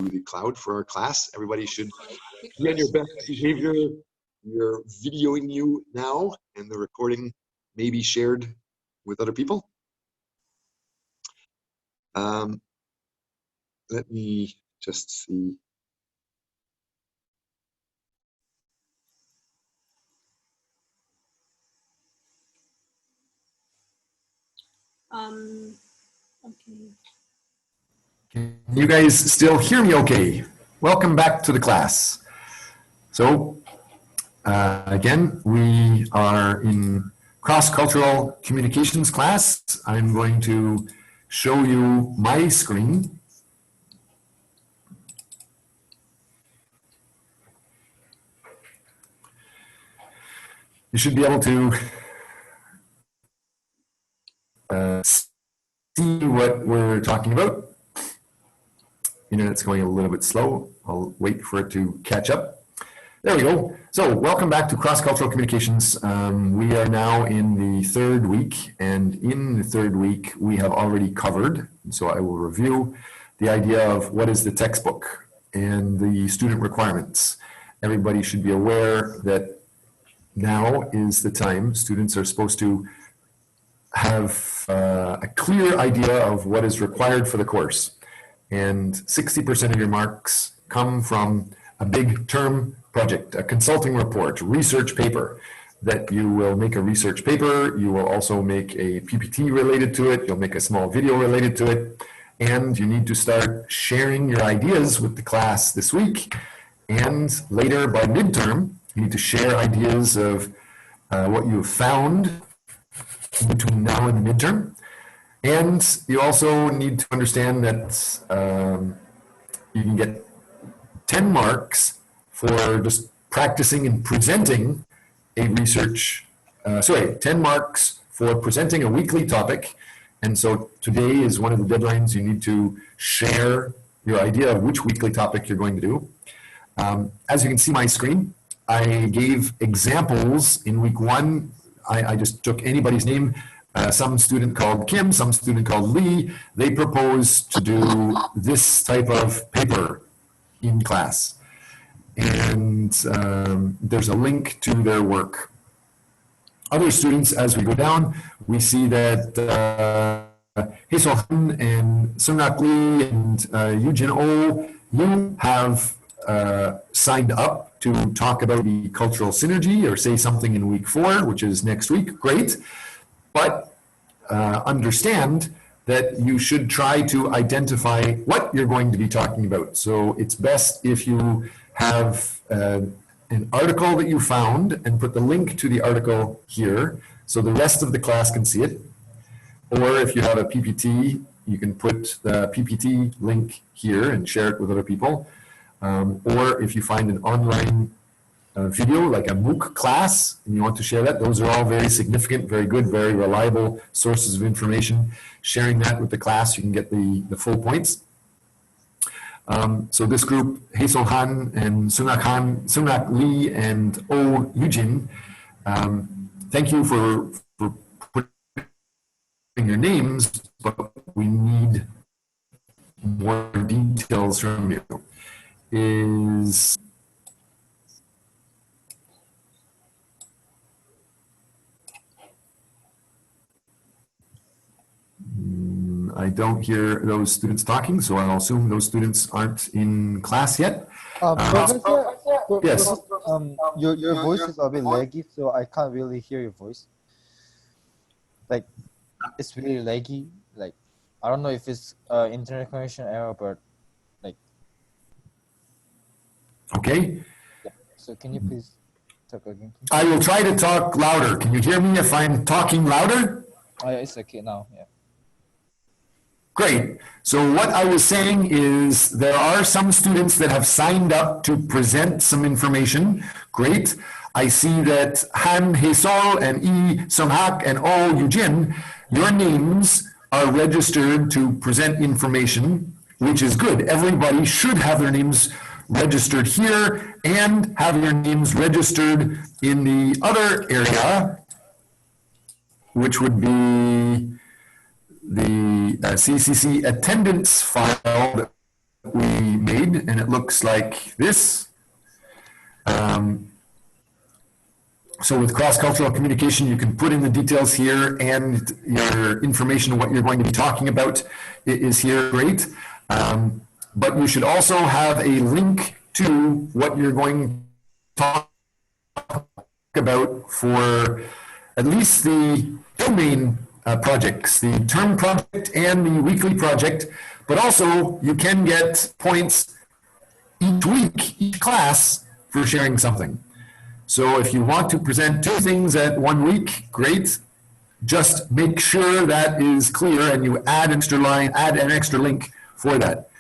the cloud for our class. Everybody should be on your best behavior. We're videoing you now, and the recording may be shared with other people. Let me just see. Okay. Can you guys still hear me okay? Welcome back to the class. So again, we are in cross-cultural communications class. I'm going to show you my screen. You should be able to see what we're talking about. Internet's going a little bit slow. I'll wait for it to catch up. There we go. So welcome back to Cross-Cultural Communications. We are now in the third week, and in the third week we have already covered, so I will review the idea of what is the textbook and the student requirements. Everybody should be aware that now is the time students are supposed to have a clear idea of what is required for the course. And 60% of your marks come from a big term project, a consulting report, research paper, that you will make a research paper. You will also make a PPT related to it. You'll make a small video related to it. And you need to start sharing your ideas with the class this week. And later by midterm, you need to share ideas of what you've found between now and the midterm. And you also need to understand that you can get 10 marks for just practicing and presenting a research, 10 marks for presenting a weekly topic. And so today is one of the deadlines. You need to share your idea of which weekly topic you're going to do. As you can see my screen, I gave examples in week one. I just took anybody's name. Some student called Kim, some student called Lee. They proposed to do this type of paper in class. And there's a link to their work. Other students, as we go down, we see that Haesol Han and Sungnak Lee and Eugene Oh, you have signed up to talk about the cultural synergy or say something in week 4, which is next week. Great. But understand that you should try to identify what you're going to be talking about. So it's best if you have an article that you found and put the link to the article here so the rest of the class can see it. Or if you have a PPT, you can put the PPT link here and share it with other people. Or if you find an online video like a MOOC class and you want to share that, those are all very significant, very good, very reliable sources of information. Sharing that with the class, you can get the full points. So this group, Haesol Han and Sungnak Lee and Oh Eugene, thank you for putting your names, but we need more details from you. I don't hear those students talking, so I'll assume those students aren't in class yet. Professor, yes. Your voice is a bit laggy, so I can't really hear your voice. Like, it's really laggy. Like, I don't know if it's internet connection error, but like. Okay. Yeah. So can you please talk again? Please? I will try to talk louder. Can you hear me if I'm talking louder? Oh, yeah, it's okay now. Yeah. Great. So what I was saying is there are some students that have signed up to present some information. Great. I see that Han Haesol and E Sunghak and Oh Eugene, your names are registered to present information, which is good. Everybody should have their names registered here and have your names registered in the other area, which would be the CCC attendance file that we made, and it looks like this. So with cross-cultural communication, you can put in the details here, and your information on what you're going to be talking about is here. Great. But you should also have a link to what you're going to talk about for at least the two main projects, the term project and the weekly project. But also, you can get points each week, each class, for sharing something. So if you want to present two things at 1 week, great. Just make sure that is clear, and you add an extra link for that.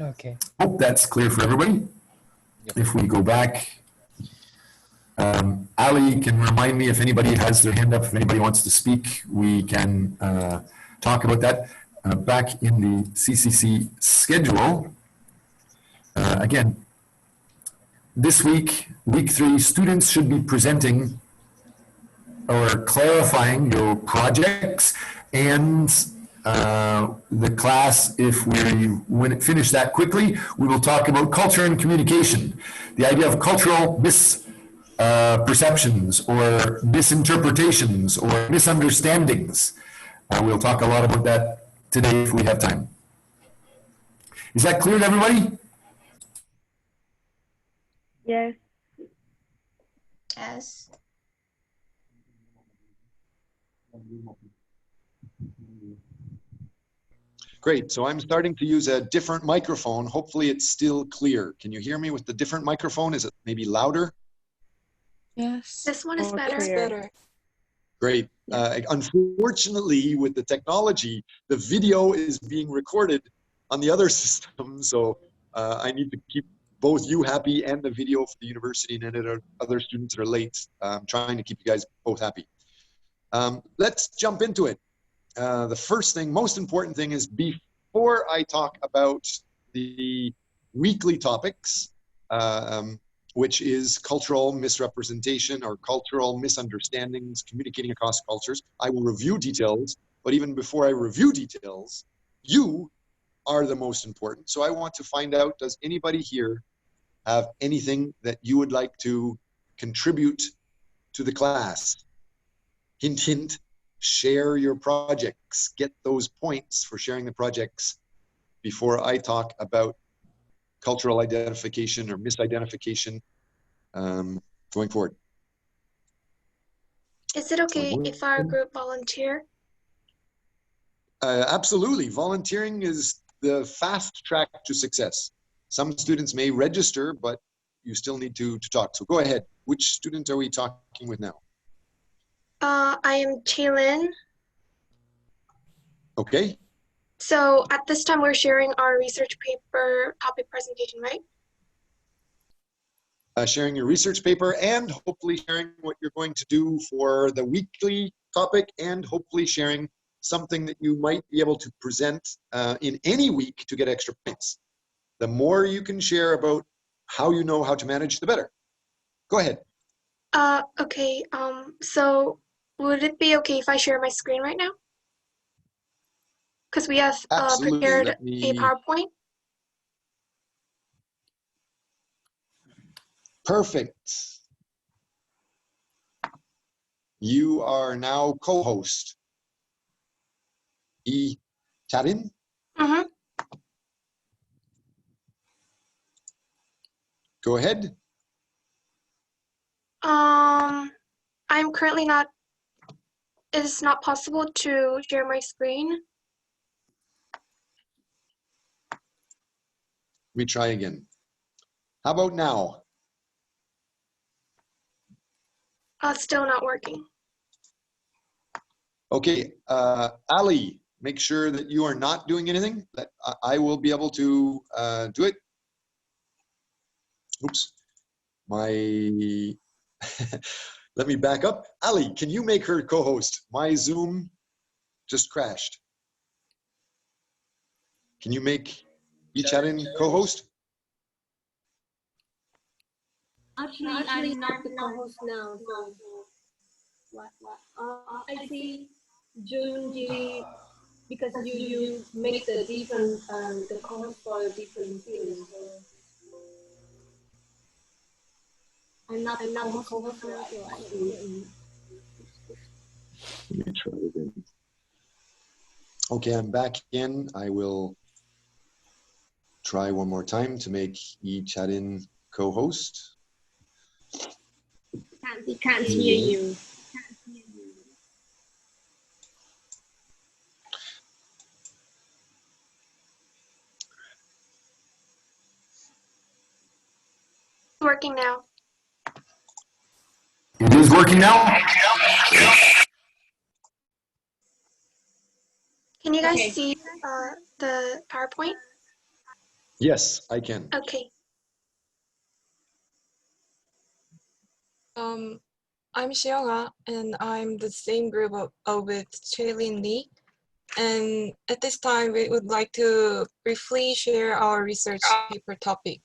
Okay. Hope that's clear for everybody. Yep. If we go back, Ali can remind me if anybody has their hand up, if anybody wants to speak, we can talk about that. Back in the CCC schedule, again, this week, week 3, students should be presenting or clarifying your projects, and the class, if we finish that quickly, we will talk about culture and communication. The idea of cultural misperceptions or misinterpretations or misunderstandings. We'll talk a lot about that today if we have time. Is that clear to everybody? Yes. Yes. Great. So I'm starting to use a different microphone. Hopefully it's still clear. Can you hear me with the different microphone? Is it maybe louder? Yes. This one is Oh, better. clear. Great. Unfortunately, with the technology, the video is being recorded on the other system. So I need to keep both you happy and the video for the university and other students that are late. I'm trying to keep you guys both happy. Let's jump into it. The first thing, most important thing is before I talk about the weekly topics, which is cultural misrepresentation or cultural misunderstandings, communicating across cultures. I will review details, but even before I review details, you are the most important. So I want to find out, does anybody here have anything that you would like to contribute to the class? Hint, hint, share your projects. Get those points for sharing the projects before I talk about cultural identification or misidentification going forward. Is it okay if our group volunteer? Absolutely. Volunteering is the fast track to success. Some students may register, but you still need to talk. So go ahead. Which student are we talking with now? I am Chaylin. Okay. So at this time, we're sharing our research paper topic presentation, right? Sharing your research paper and hopefully sharing what you're going to do for the weekly topic, and hopefully sharing something that you might be able to present in any week to get extra points. The more you can share about how you know how to manage, the better. Go ahead. Okay. So would it be okay if I share my screen right now? Because we have prepared a PowerPoint. Perfect. You are now co-host. Charin? Mm-hmm. Go ahead. I'm currently not, it is not possible to share my screen. Let me try again. How about now? Still not working. Okay, Ali, make sure that you are not doing anything, that I will be able to do it. Oops, let me back up. Ali, can you make her co-host? My Zoom just crashed. Can you make Charin co-host? Actually, I'm not the co-host now. So, what? I see Junji because you make the different the course for different fields. So I'm not the co-host now, so I can. Let me try again. Okay, I'm back in. I will try one more time to make Yi Charin co-host. Can't hear you. Working now. It is working now? Can you guys Okay. see the PowerPoint? Yes, I can. Okay. I'm Xiaoga, and I'm the same group with Chaylin Lee. And at this time, we would like to briefly share our research paper topic.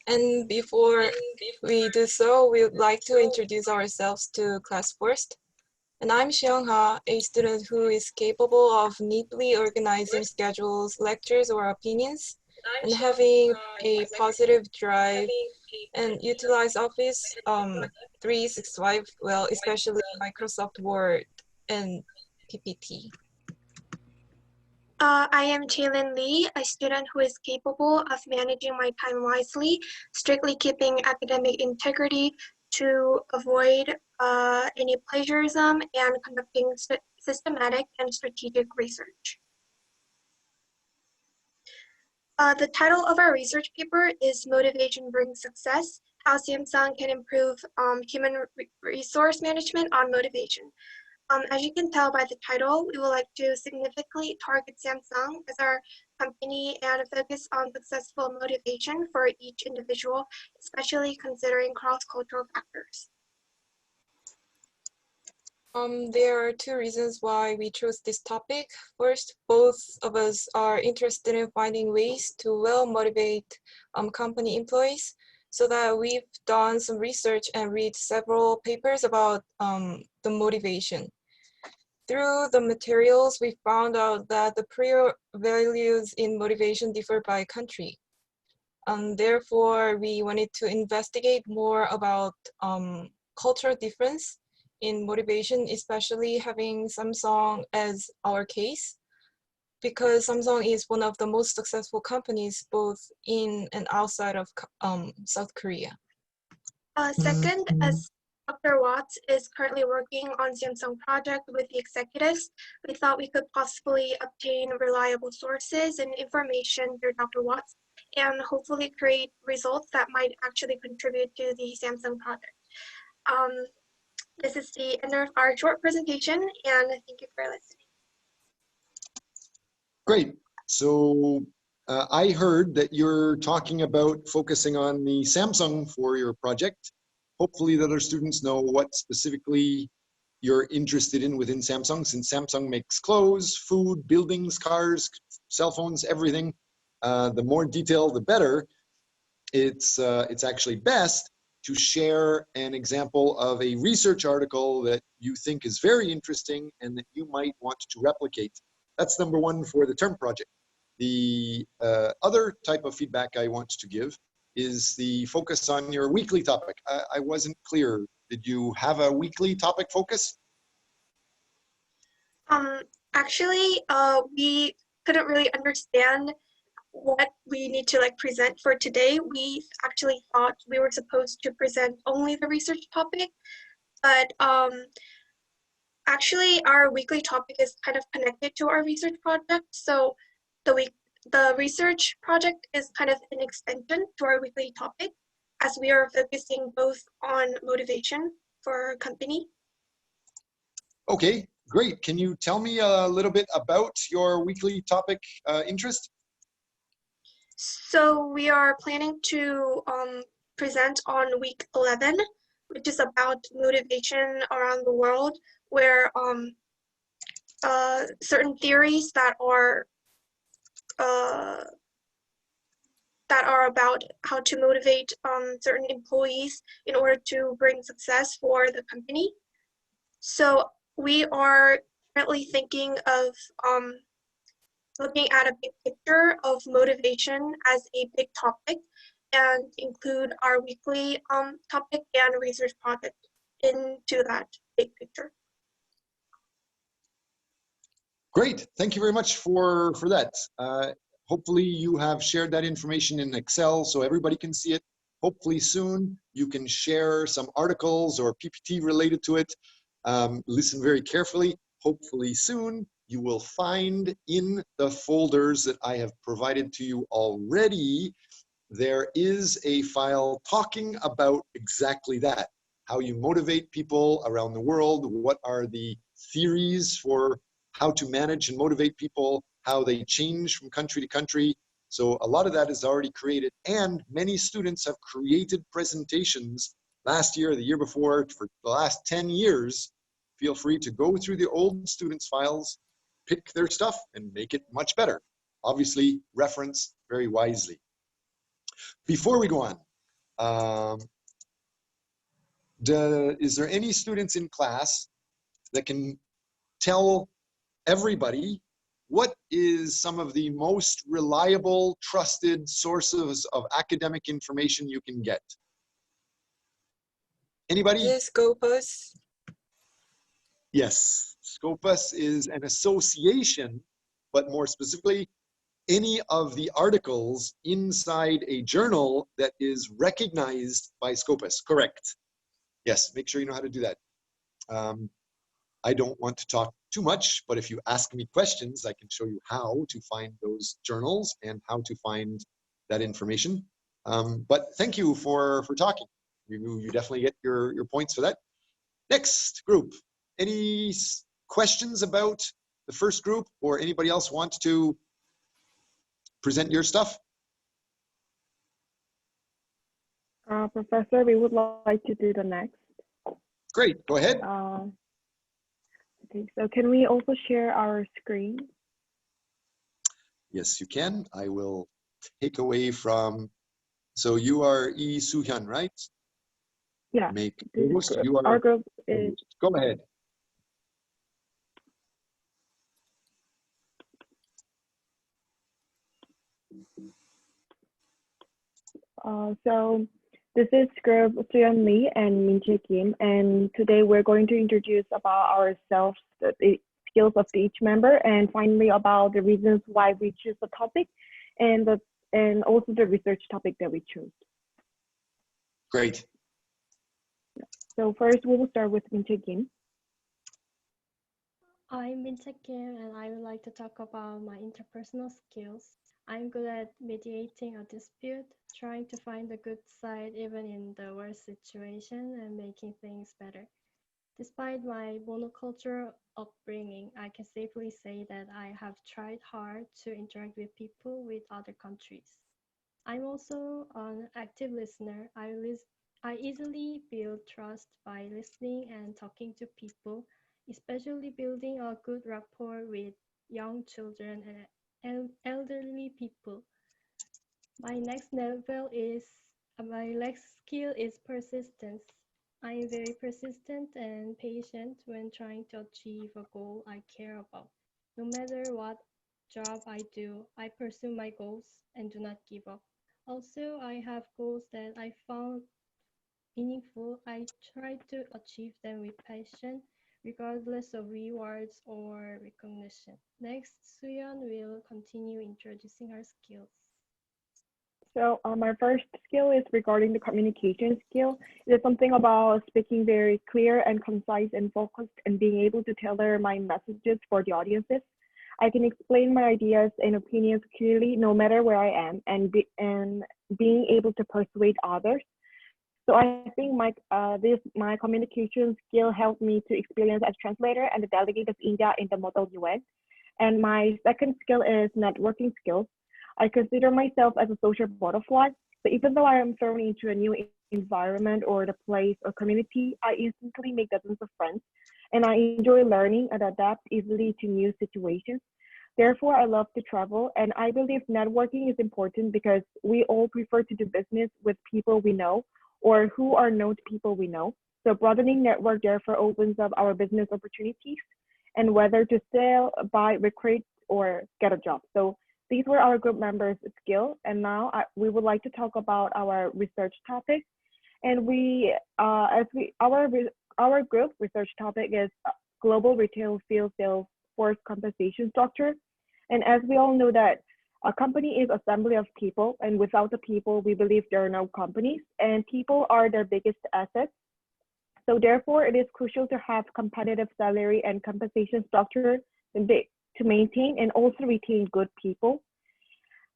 And before we do so, we would like to introduce ourselves to class first. And I'm Xiongha, a student who is capable of neatly organizing schedules, lectures, or opinions, and having a positive drive and utilize Office 365 well, especially Microsoft Word and PPT. I am Chaylin Lee, a student who is capable of managing my time wisely, strictly keeping academic integrity to avoid any plagiarism and conducting systematic and strategic research. The title of our research paper is Motivation Brings Success, How Samsung Can Improve Human Resource Management on Motivation. As you can tell by the title, we would like to significantly target Samsung as our company and focus on successful motivation for each individual, especially considering cross-cultural factors. There are two reasons why we chose this topic. First, both of us are interested in finding ways to well motivate company employees, so that we've done some research and read several papers about the motivation. Through the materials, we found out that the prior values in motivation differ by country. Therefore, we wanted to investigate more about cultural difference in motivation, especially having Samsung as our case, because Samsung is one of the most successful companies both in and outside of South Korea. Second, as Dr. Watts is currently working on Samsung project with the executives, we thought we could possibly obtain reliable sources and information through Dr. Watts and hopefully create results that might actually contribute to the Samsung project. This is the end of our short presentation, and thank you for listening. Great. So I heard that you're talking about focusing on the Samsung for your project. Hopefully the other students know what specifically you're interested in within Samsung, since Samsung makes clothes, food, buildings, cars, cell phones, everything. The more detail, the better. It's actually best to share an example of a research article that you think is very interesting and that you might want to replicate. That's number one for the term project. The other type of feedback I want to give is the focus on your weekly topic. I wasn't clear. Did you have a weekly topic focus? Actually, we couldn't really understand what we need to present for today. We actually thought we were supposed to present only the research topic, but actually our weekly topic is kind of connected to our research project. So the research project is kind of an extension to our weekly topic, as we are focusing both on motivation for our company. Okay, great. Can you tell me a little bit about your weekly topic interest? So we are planning to present on week 11, which is about motivation around the world, where certain theories that are about how to motivate certain employees in order to bring success for the company. So we are currently thinking of looking at a big picture of motivation as a big topic and include our weekly topic and research project into that big picture. Great, thank you very much for that. Hopefully you have shared that information in Excel so everybody can see it. Hopefully soon you can share some articles or PPT related to it. Listen very carefully. Hopefully soon you will find in the folders that I have provided to you already, there is a file talking about exactly that. How you motivate people around the world, what are the theories for how to manage and motivate people, how they change from country to country. So a lot of that is already created, and many students have created presentations last year, the year before, for the last 10 years. Feel free to go through the old students' files, pick their stuff, and make it much better. Obviously, reference very wisely. Before we go on, is there any students in class that can tell everybody what is some of the most reliable, trusted sources of academic information you can get? Anybody? Yes, Scopus. Yes, Scopus is an association, but more specifically, any of the articles inside a journal that is recognized by Scopus. Correct. Yes, make sure you know how to do that. I don't want to talk too much, but if you ask me questions, I can show you how to find those journals and how to find that information. But thank you for talking. You definitely get your points for that. Next group, any questions about the first group, or anybody else want to present your stuff? Professor, we would like to do the next. Great, go ahead. Okay, so can we also share our screen? Yes, you can. I will take away from, so you are Yi Soo-hyun, right? Yeah. Make host. You are, our group is. Go ahead. So this is group Soo-hyun Lee and Min-jae Kim, and today we're going to introduce about ourselves, the skills of each member, and finally about the reasons why we choose the topic, and also the research topic that we chose. Great. So first we will start with Min-jae Kim. I'm Min-jae Kim, and I would like to talk about my interpersonal skills. I'm good at mediating a dispute, trying to find the good side even in the worst situation, and making things better. Despite my monocultural upbringing, I can safely say that I have tried hard to interact with people with other countries. I'm also an active listener. I easily build trust by listening and talking to people, especially building a good rapport with young children and elderly people. My next skill is persistence. I am very persistent and patient when trying to achieve a goal I care about. No matter what job I do, I pursue my goals and do not give up. Also, I have goals that I found meaningful. I try to achieve them with passion, regardless of rewards or recognition. Next, Soo-hyun will continue introducing her skills. So my first skill is regarding the communication skill. It is something about speaking very clear and concise and focused and being able to tailor my messages for the audiences. I can explain my ideas and opinions clearly no matter where I am, and being able to persuade others. So I think my communication skill helped me to experience as translator and the delegate of India in the Model UN. And my second skill is networking skills. I consider myself as a social butterfly. So even though I am thrown into a new environment or the place or community, I instantly make dozens of friends. And I enjoy learning and adapt easily to new situations. Therefore, I love to travel, and I believe networking is important because we all prefer to do business with people we know or who are known to people we know. So broadening network therefore opens up our business opportunities and whether to sell, buy, recruit, or get a job. So these were our group members' skill. And now we would like to talk about our research topic. And our group research topic is global retail field sales force compensation structure. And as we all know that a company is assembly of people, and without the people, we believe there are no companies, and people are their biggest assets. So therefore, it is crucial to have competitive salary and compensation structure to maintain and also retain good people.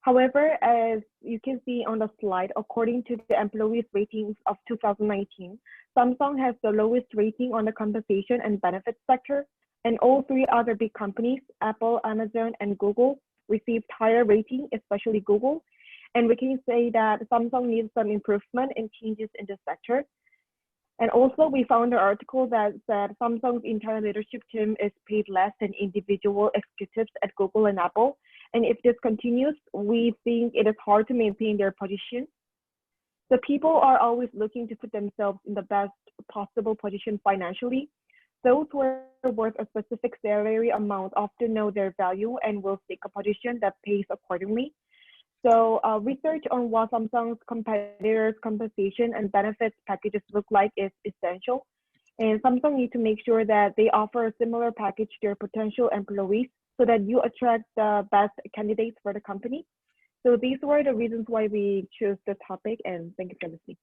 However, as you can see on the slide, according to the employees ratings of 2019, Samsung has the lowest rating on the compensation and benefits sector, and all three other big companies, Apple, Amazon, and Google, received higher rating, especially Google. And we can say that Samsung needs some improvement and changes in this sector. And also, we found an article that said Samsung's entire leadership team is paid less than individual executives at Google and Apple. And if this continues, we think it is hard to maintain their position. The people are always looking to put themselves in the best possible position financially. Those who are worth a specific salary amount often know their value and will seek a position that pays accordingly. So research on what Samsung's competitors' compensation and benefits packages look like is essential. And Samsung needs to make sure that they offer a similar package to their potential employees so that you attract the best candidates for the company. So these were the reasons why we chose the topic, and thank you for listening.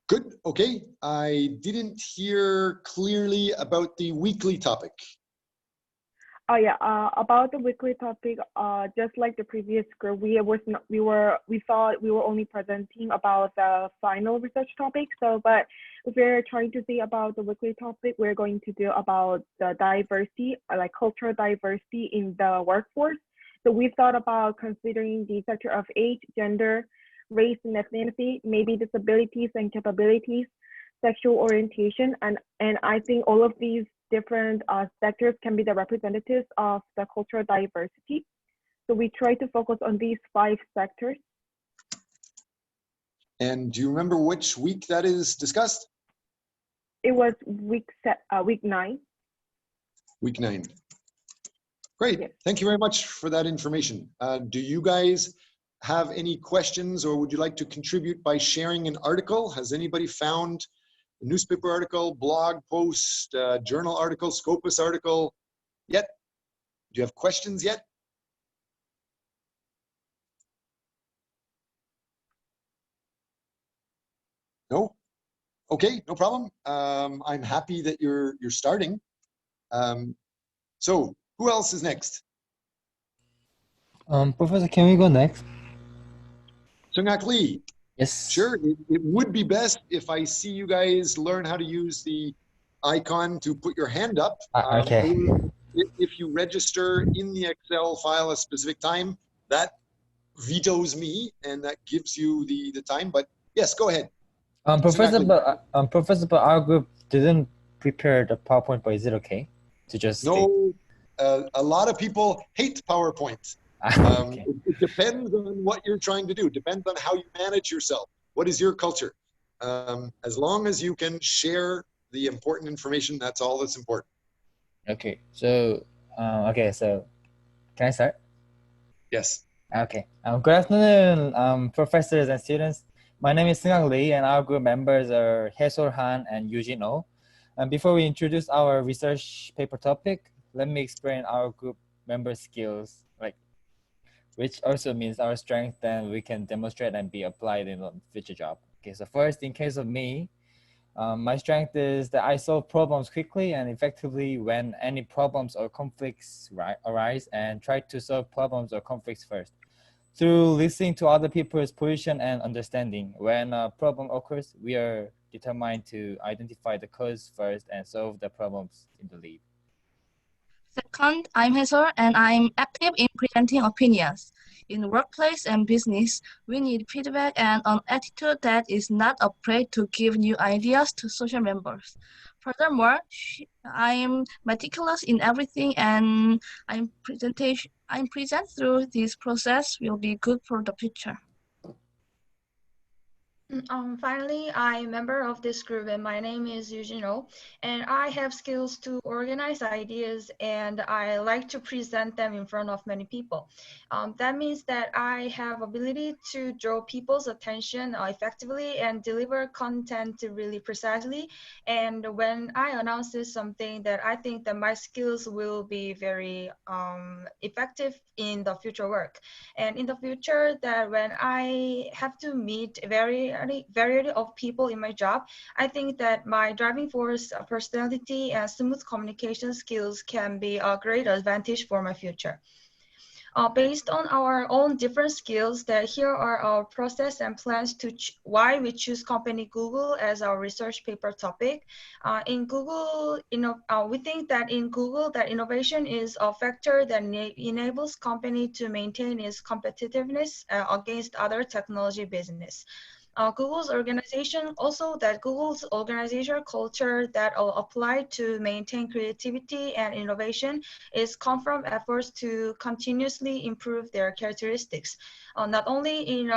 Good, okay. I didn't hear clearly about the weekly topic. Oh yeah, about the weekly topic, just like the previous group, we thought we were only presenting about the final research topic. So, but if we're trying to see about the weekly topic, we're going to do about the diversity, like cultural diversity in the workforce. So we thought about considering the sector of age, gender, race and ethnicity, maybe disabilities and capabilities, sexual orientation, and I think all of these different sectors can be the representatives of the cultural diversity. So we try to focus on these 5 sectors. And do you remember which week that is discussed? It was week 9. Week 9. Great, Yes. Thank you very much for that information. Do you guys have any questions, or would you like to contribute by sharing an article? Has anybody found a newspaper article, blog post, journal article, Scopus article yet? Do you have questions yet? No? Okay, no problem. I'm happy that you're starting. So who else is next? Professor, can we go next? Sungak Lee. Yes. Sure, it would be best if I see you guys learn how to use the icon to put your hand up. Okay. Or if you register in the Excel file a specific time, that vetoes me and that gives you the time. But yes, go ahead. Professor, but our group didn't prepare the PowerPoint, but is it okay to just No, a lot of people hate PowerPoint. Okay. It depends on what you're trying to do. Depends on how you manage yourself. What is your culture? As long as you can share the important information, that's all that's important. Okay. So, so can I start? Yes. Okay. Good afternoon, professors and students. My name is Sungak Lee, and our group members are Haesol Han and Eugene Oh. And before we introduce our research paper topic, let me explain our group member skills, which also means our strength that we can demonstrate and be applied in a future job. Okay, so first, in case of me, my strength is that I solve problems quickly and effectively when any problems or conflicts arise, and try to solve problems or conflicts first. Through listening to other people's position and understanding, when a problem occurs, we are determined to identify the cause first and solve the problems in the lead. Second, I'm Haesol, and I'm active in presenting opinions. In the workplace and business, we need feedback and an attitude that is not afraid to give new ideas to social members. Furthermore, I'm meticulous in everything, and I'm present through this process will be good for the future. Finally, I'm a member of this group and my name is Eugene, and I have skills to organize ideas and I like to present them in front of many people. That means that I have ability to draw people's attention effectively and deliver content really precisely. And when I announce something that I think that my skills will be very effective in the future work. And in the future, that when I have to meet variety of people in my job, I think that my driving force, personality, and smooth communication skills can be a great advantage for my future. Based on our own different skills, that here are our process and plans to why we choose company Google as our research paper topic. In Google, we think that in Google that innovation is a factor that enables company to maintain its competitiveness against other technology business. Google's organization, also that Google's organizational culture that apply to maintain creativity and innovation is come from efforts to continuously improve their characteristics. Not only in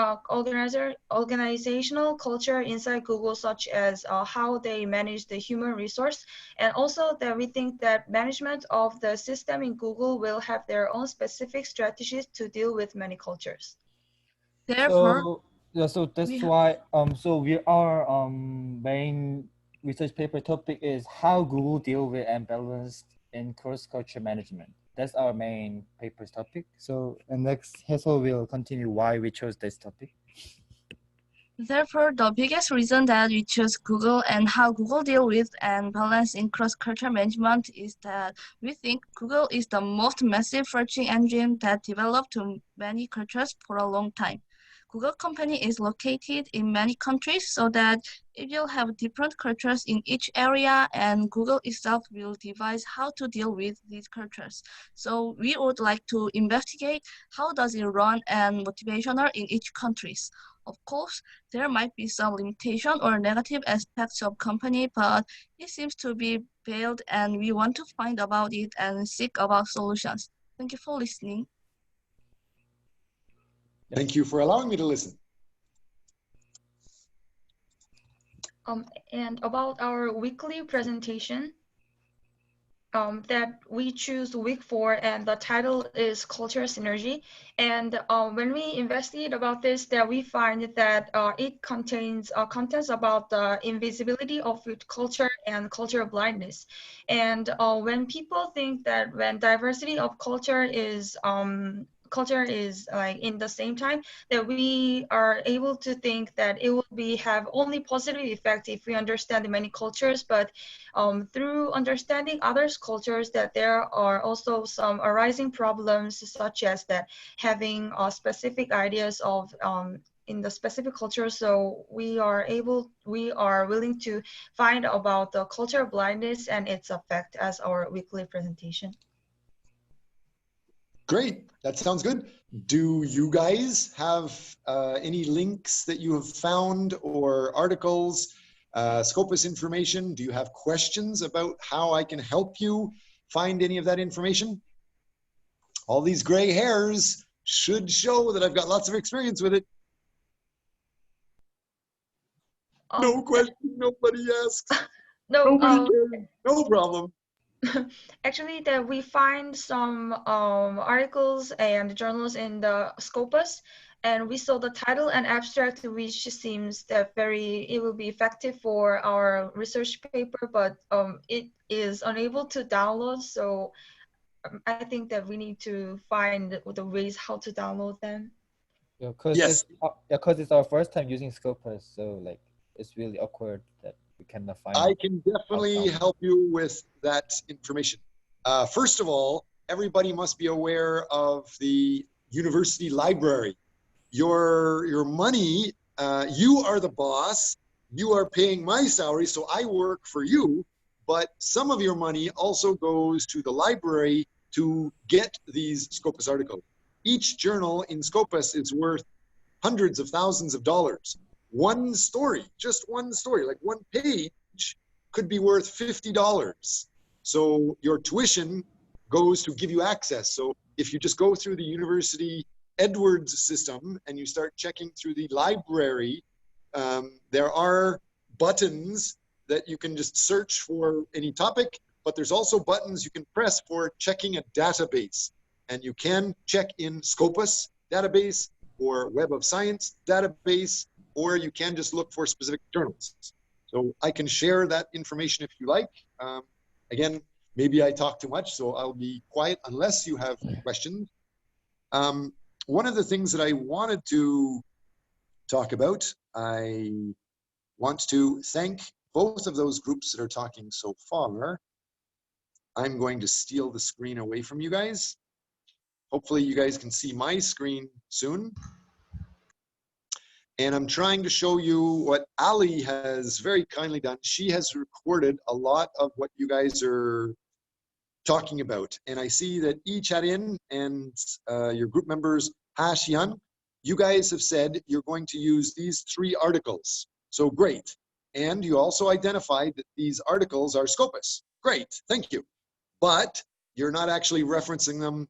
organizational culture inside Google, such as how they manage the human resource, and also that we think that management of the system in Google will have their own specific strategies to deal with many cultures. Therefore, So yeah, so that's we why so we our main research paper topic is how Google deal with imbalance in cross-culture management. That's our main paper's topic. So and next Hazel will continue why we chose this topic. Therefore, the biggest reason that we choose Google and how Google deal with and balance in cross-culture management is that we think Google is the most massive searching engine that developed to many cultures for a long time. Google company is located in many countries so that it will have different cultures in each area and Google itself will devise how to deal with these cultures. So we would like to investigate how does it run and motivational in each countries. Of course, there might be some limitation or negative aspects of company, but it seems to be failed and we want to find about it and seek about solutions. Thank you for listening. Thank you for allowing me to listen. And about our weekly presentation, that we choose week 4 and the title is Culture Synergy. And when we investigate about this, that we find that it contains contents about the invisibility of culture and cultural blindness. And when people think that when diversity of culture is like in the same time, that we are able to think that it will have only positive effect if we understand the many cultures, but through understanding others' cultures, that there are also some arising problems, such as that having specific ideas of in the specific culture. So we are willing to find about the cultural blindness and its effect as our weekly presentation. Great, that sounds good. Do you guys have any links that you have found or articles, Scopus information? Do you have questions about how I can help you find any of that information? All these gray hairs should show that I've got lots of experience with it. No question, nobody asks. Nobody cares. No problem. Actually, that we find some articles and journals in the Scopus, and we saw the title and abstract, which seems that it will be effective for our research paper, but it is unable to download. So I think that we need to find the ways how to download them. Yeah, because it's our first time using Scopus, so like it's really awkward that we cannot find. I can definitely help you with that information. First of all, everybody must be aware of the university library. Your money, you are the boss, you are paying my salary, so I work for you, but some of your money also goes to the library to get these Scopus articles. Each journal in Scopus is worth hundreds of thousands of dollars. One story, just one story, like one page could be worth $50. So your tuition goes to give you access. So if you just go through the University Edwards system and you start checking through the library, there are buttons that you can just search for any topic, but there's also buttons you can press for checking a database. And you can check in Scopus database or Web of Science database, or you can just look for specific journals. So I can share that information if you like. Again, maybe I talk too much, so I'll be quiet unless you have questions. One of the things that I wanted to talk about, I want to thank both of those groups that are talking so far. I'm going to steal the screen away from you guys. Hopefully you guys can see my screen soon. And I'm trying to show you what Ali has very kindly done. She has recorded a lot of what you guys are talking about. And I see that Yi Chat-in and your group members, Ha Xian, you guys have said you're going to use these 3 articles. So great. And you also identified that these articles are Scopus. Great, thank you. But you're not actually referencing them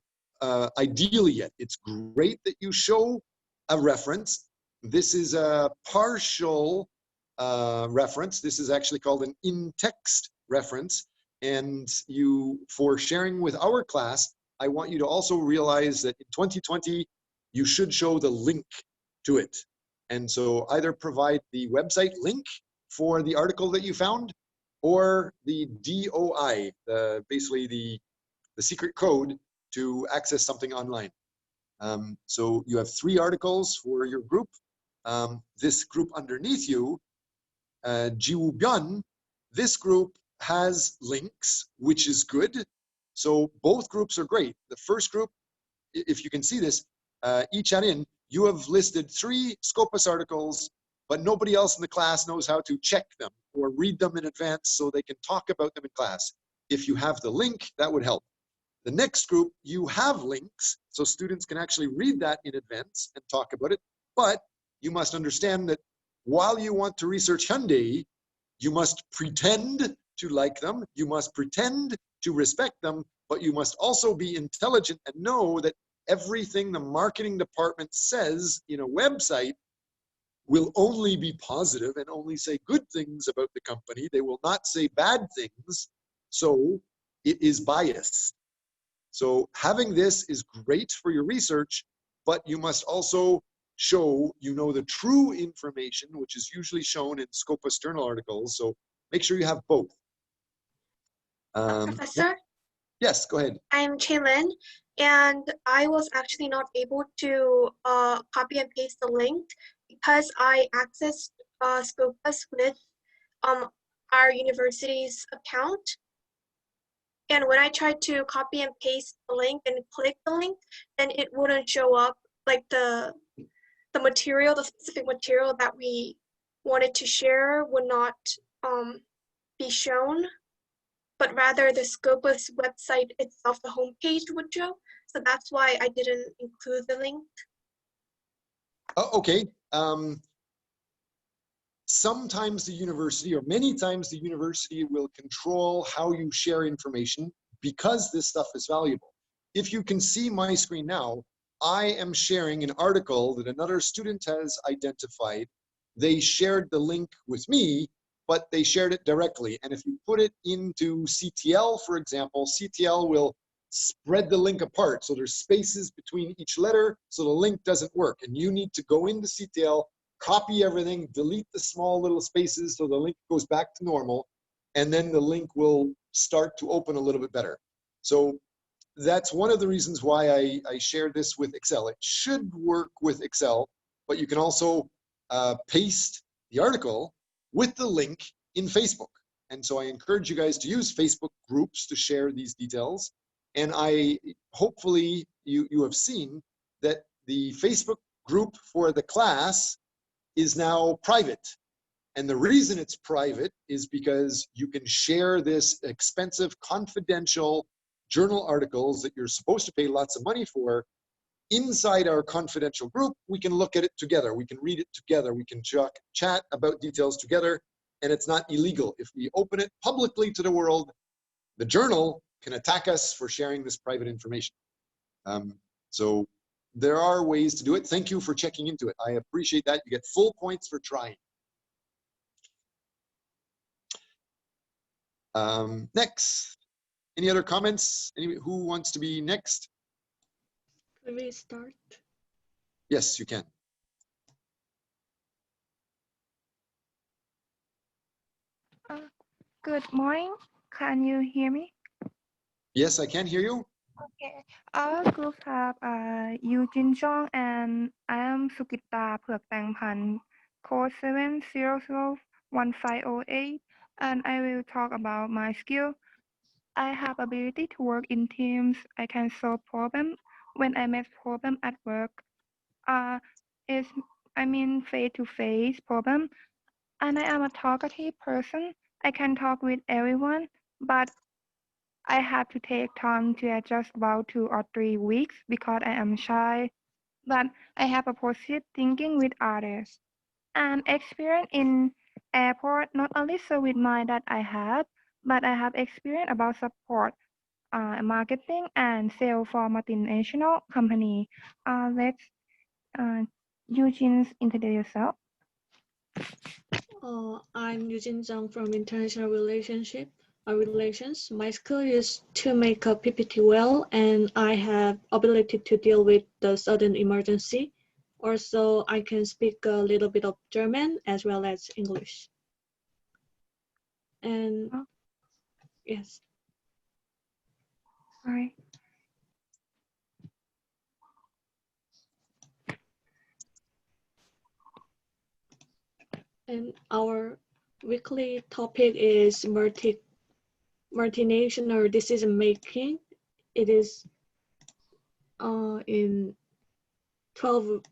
ideally yet. It's great that you show a reference. This is a partial reference. This is actually called an in-text reference. And for sharing with our class, I want you to also realize that in 2020, you should show the link to it. And so either provide the website link for the article that you found, or the DOI, basically the secret code to access something online. So you have 3 articles for your group. This group underneath you, Jiwoo-byun, this group has links, which is good. So both groups are great. The first group, if you can see this, Yi Chat-in, you have listed 3 Scopus articles, but nobody else in the class knows how to check them or read them in advance so they can talk about them in class. If you have the link, that would help. The next group, you have links, so students can actually read that in advance and talk about it, but you must understand that while you want to research Hyundai, you must pretend to like them, you must pretend to respect them, but you must also be intelligent and know that everything the marketing department says in a website will only be positive and only say good things about the company. They will not say bad things, so it is biased. So having this is great for your research, but you must also show you know the true information, which is usually shown in Scopus journal articles. So make sure you have both. Professor? Yes, go ahead. I'm Chaylin, and I was actually not able to copy and paste the link because I accessed Scopus with our university's account. And when I tried to copy and paste the link and click the link, then it wouldn't show up, like the material, the specific material that we wanted to share would not be shown, but rather the Scopus website itself, the homepage would show. So that's why I didn't include the link. Okay. Sometimes the university, or many times the university, will control how you share information because this stuff is valuable. If you can see my screen now, I am sharing an article that another student has identified. They shared the link with me, but they shared it directly. And if you put it into CTL, for example, CTL will spread the link apart. So there's spaces between each letter, so the link doesn't work. And you need to go into CTL, copy everything, delete the small little spaces so the link goes back to normal, and then the link will start to open a little bit better. So that's one of the reasons why I shared this with Excel. It should work with Excel, but you can also paste the article with the link in Facebook. And so I encourage you guys to use Facebook groups to share these details. And hopefully you have seen that the Facebook group for the class is now private. And the reason it's private is because you can share this expensive, confidential journal articles that you're supposed to pay lots of money for inside our confidential group. We can look at it together. We can read it together. We can chat about details together, and it's not illegal. If we open it publicly to the world, the journal can attack us for sharing this private information. So there are ways to do it. Thank you for checking into it. I appreciate that. You get full points for trying. Next, any other comments? Who wants to be next? Can we start? Yes, you can. Good morning. Can you hear me? Yes, I can hear you. Okay. Our group have Eugene Zhang and I am Sukita Phược Tang Pan, code 7001508, and I will talk about my skill. I have ability to work in teams. I can solve problems when I make problem at work. Is I mean face-to-face problem, and I am a talkative person. I can talk with everyone, but I have to take time to adjust about 2 or 3 weeks because I am shy, but I have a positive thinking with others. And experience in airport, not only service mind that I have, but I have experience about support, marketing and sales for multinational company. Let's Eugene introduce yourself. I'm Eugene Zhang from International Relations. My skill is to make a PPT well, and I have ability to deal with the sudden emergency. Also, I can speak a little bit of German as well as English. And yes. All right. And our weekly topic is multinational decision making. It is in 12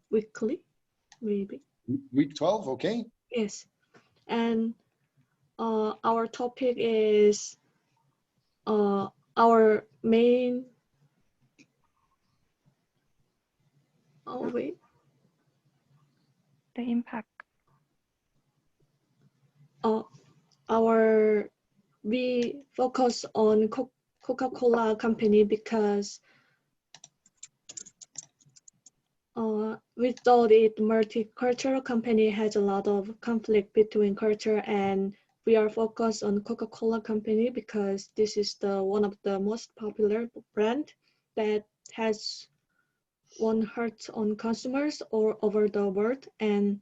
weekly, maybe. Week 12, okay. Yes, and our topic is our main. Oh wait. The impact. We focus on Coca-Cola company because we thought it multicultural company has a lot of conflict between culture, and we are focused on Coca-Cola company because this is one of the most popular brand that has won hearts on consumers all over the world and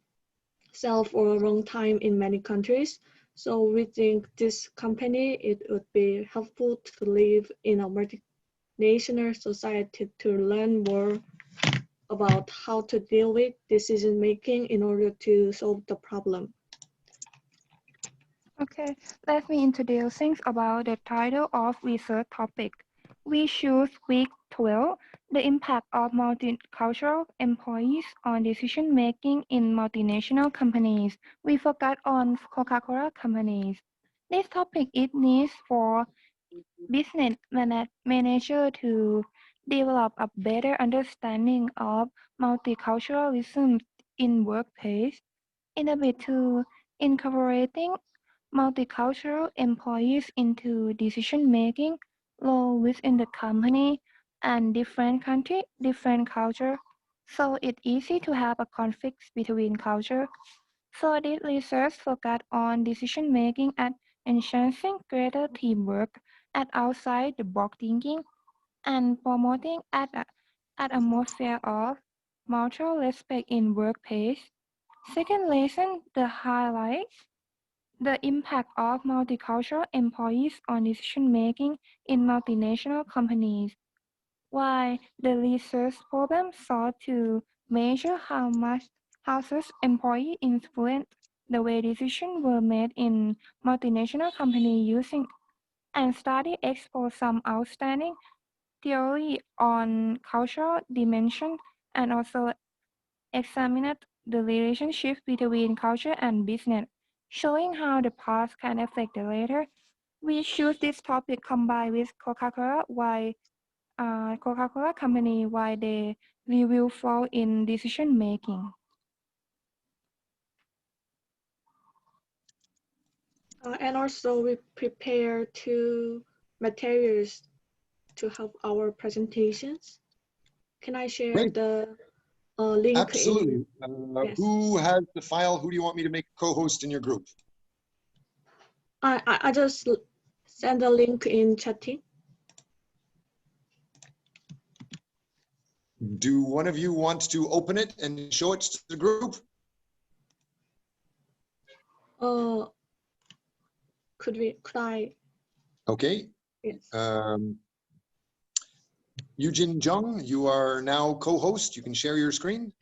sell for a long time in many countries. So we think this company, it would be helpful to live in a multinational society to learn more about how to deal with decision making in order to solve the problem. Okay, let me introduce things about the title of research topic. We choose week 12, the impact of multicultural employees on decision making in multinational companies. We focus on Coca-Cola companies. This topic is needs for business manager to develop a better understanding of multiculturalism in workplace, in a bit to incorporating multicultural employees into decision-making role within the company and different country, different culture. So it's easy to have a conflict between culture. So this research focused on decision-making and enhancing greater teamwork at outside the box thinking and promoting an atmosphere of mutual respect in workplace. Second lesson, the highlight the impact of multicultural employees on decision-making in multinational companies. Why the research problem sought to measure how such employees influence the way decisions were made in multinational companies using and study explore some outstanding theory on cultural dimension and also examined the relationship between culture and business, showing how the past can affect the later. We choose this topic combined with Coca-Cola, why Coca-Cola company, why they will fall in decision making. And also we prepare 2 materials to help our presentations. Can I share Great. the link? Absolutely. Yes. Who has the file? Who do you want me to make co-host in your group? I just send a link in chatting. Do one of you want to open it and show it to the group? Could I? Okay. Yes. Eugene Jung, you are now co-host. You can share your screen.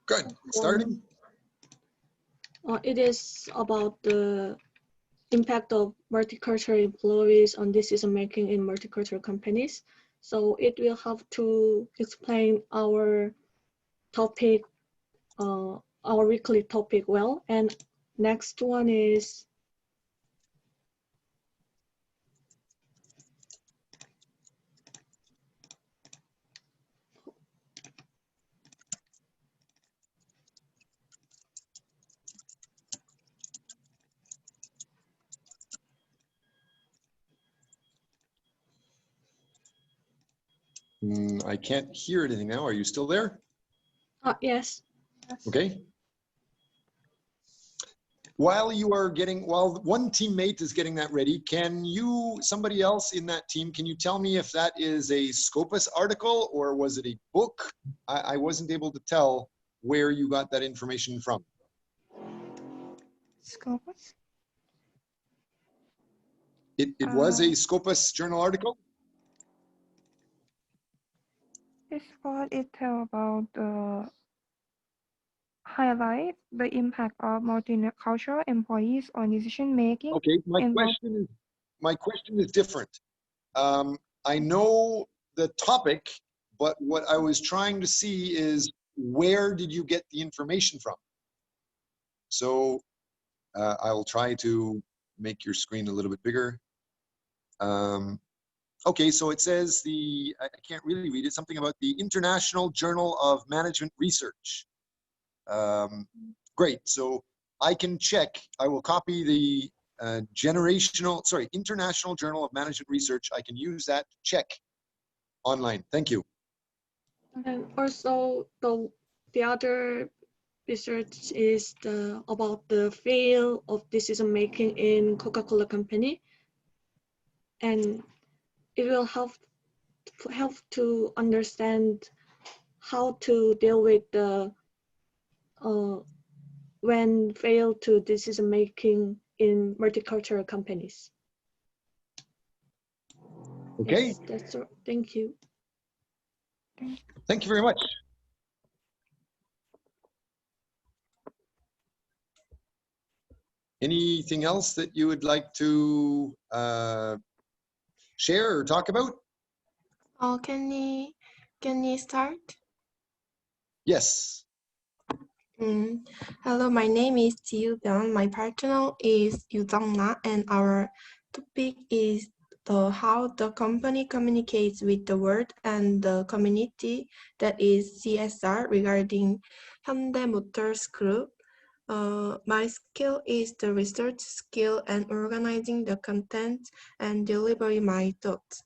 Good. Starting. It is about the impact of multicultural employees on decision making in multicultural companies. So it will have to explain our topic, our weekly topic well. And next one is I can't hear anything now. Are you still there? yes. Okay. While one teammate is getting that ready, can you, somebody else in that team, can you tell me if that is a Scopus article or was it a book? I wasn't able to tell where you got that information from. Scopus? It was a Scopus journal article? This part it tell about the highlight the impact of multicultural employees on decision making. Okay, my question is different. I know the topic, but what I was trying to see is where did you get the information from? So I'll try to make your screen a little bit bigger. Okay, so it says I can't really read it, something about the International Journal of Management Research. Great, so I can check, I will copy the International Journal of Management Research. I can use that to check online. Thank you. And also the other research is about the field of decision making in Coca-Cola company, and it will help to understand how to deal with the when fail to decision making in multicultural companies. Okay. Yes, that's all. Thank you. Thank you very much. Anything else that you would like to share or talk about? Oh, can you start? Yes. Hello, my name is Ji Byung. My partner is Yu Jong Na, and our topic is how the company communicates with the world and the community, that is CSR, regarding Hyundai Motors Group. My skill is the research skill and organizing the content and delivering my thoughts.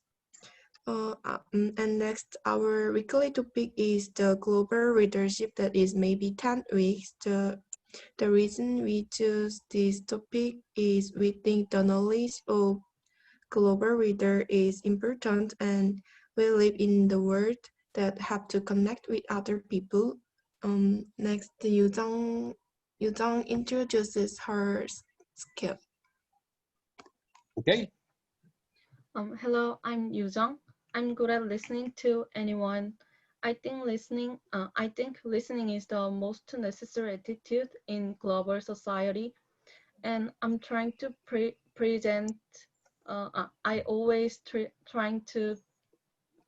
And next, our weekly topic is the global leadership, that is maybe 10 weeks. The reason we choose this topic is we think the knowledge of global leader is important, and we live in the world that have to connect with other people. Next, Yu Jong introduces her skill. Okay. Hello, I'm Yu Jong. I'm good at listening to anyone. I think listening is the most necessary attitude in global society, and I'm trying to present. I always trying to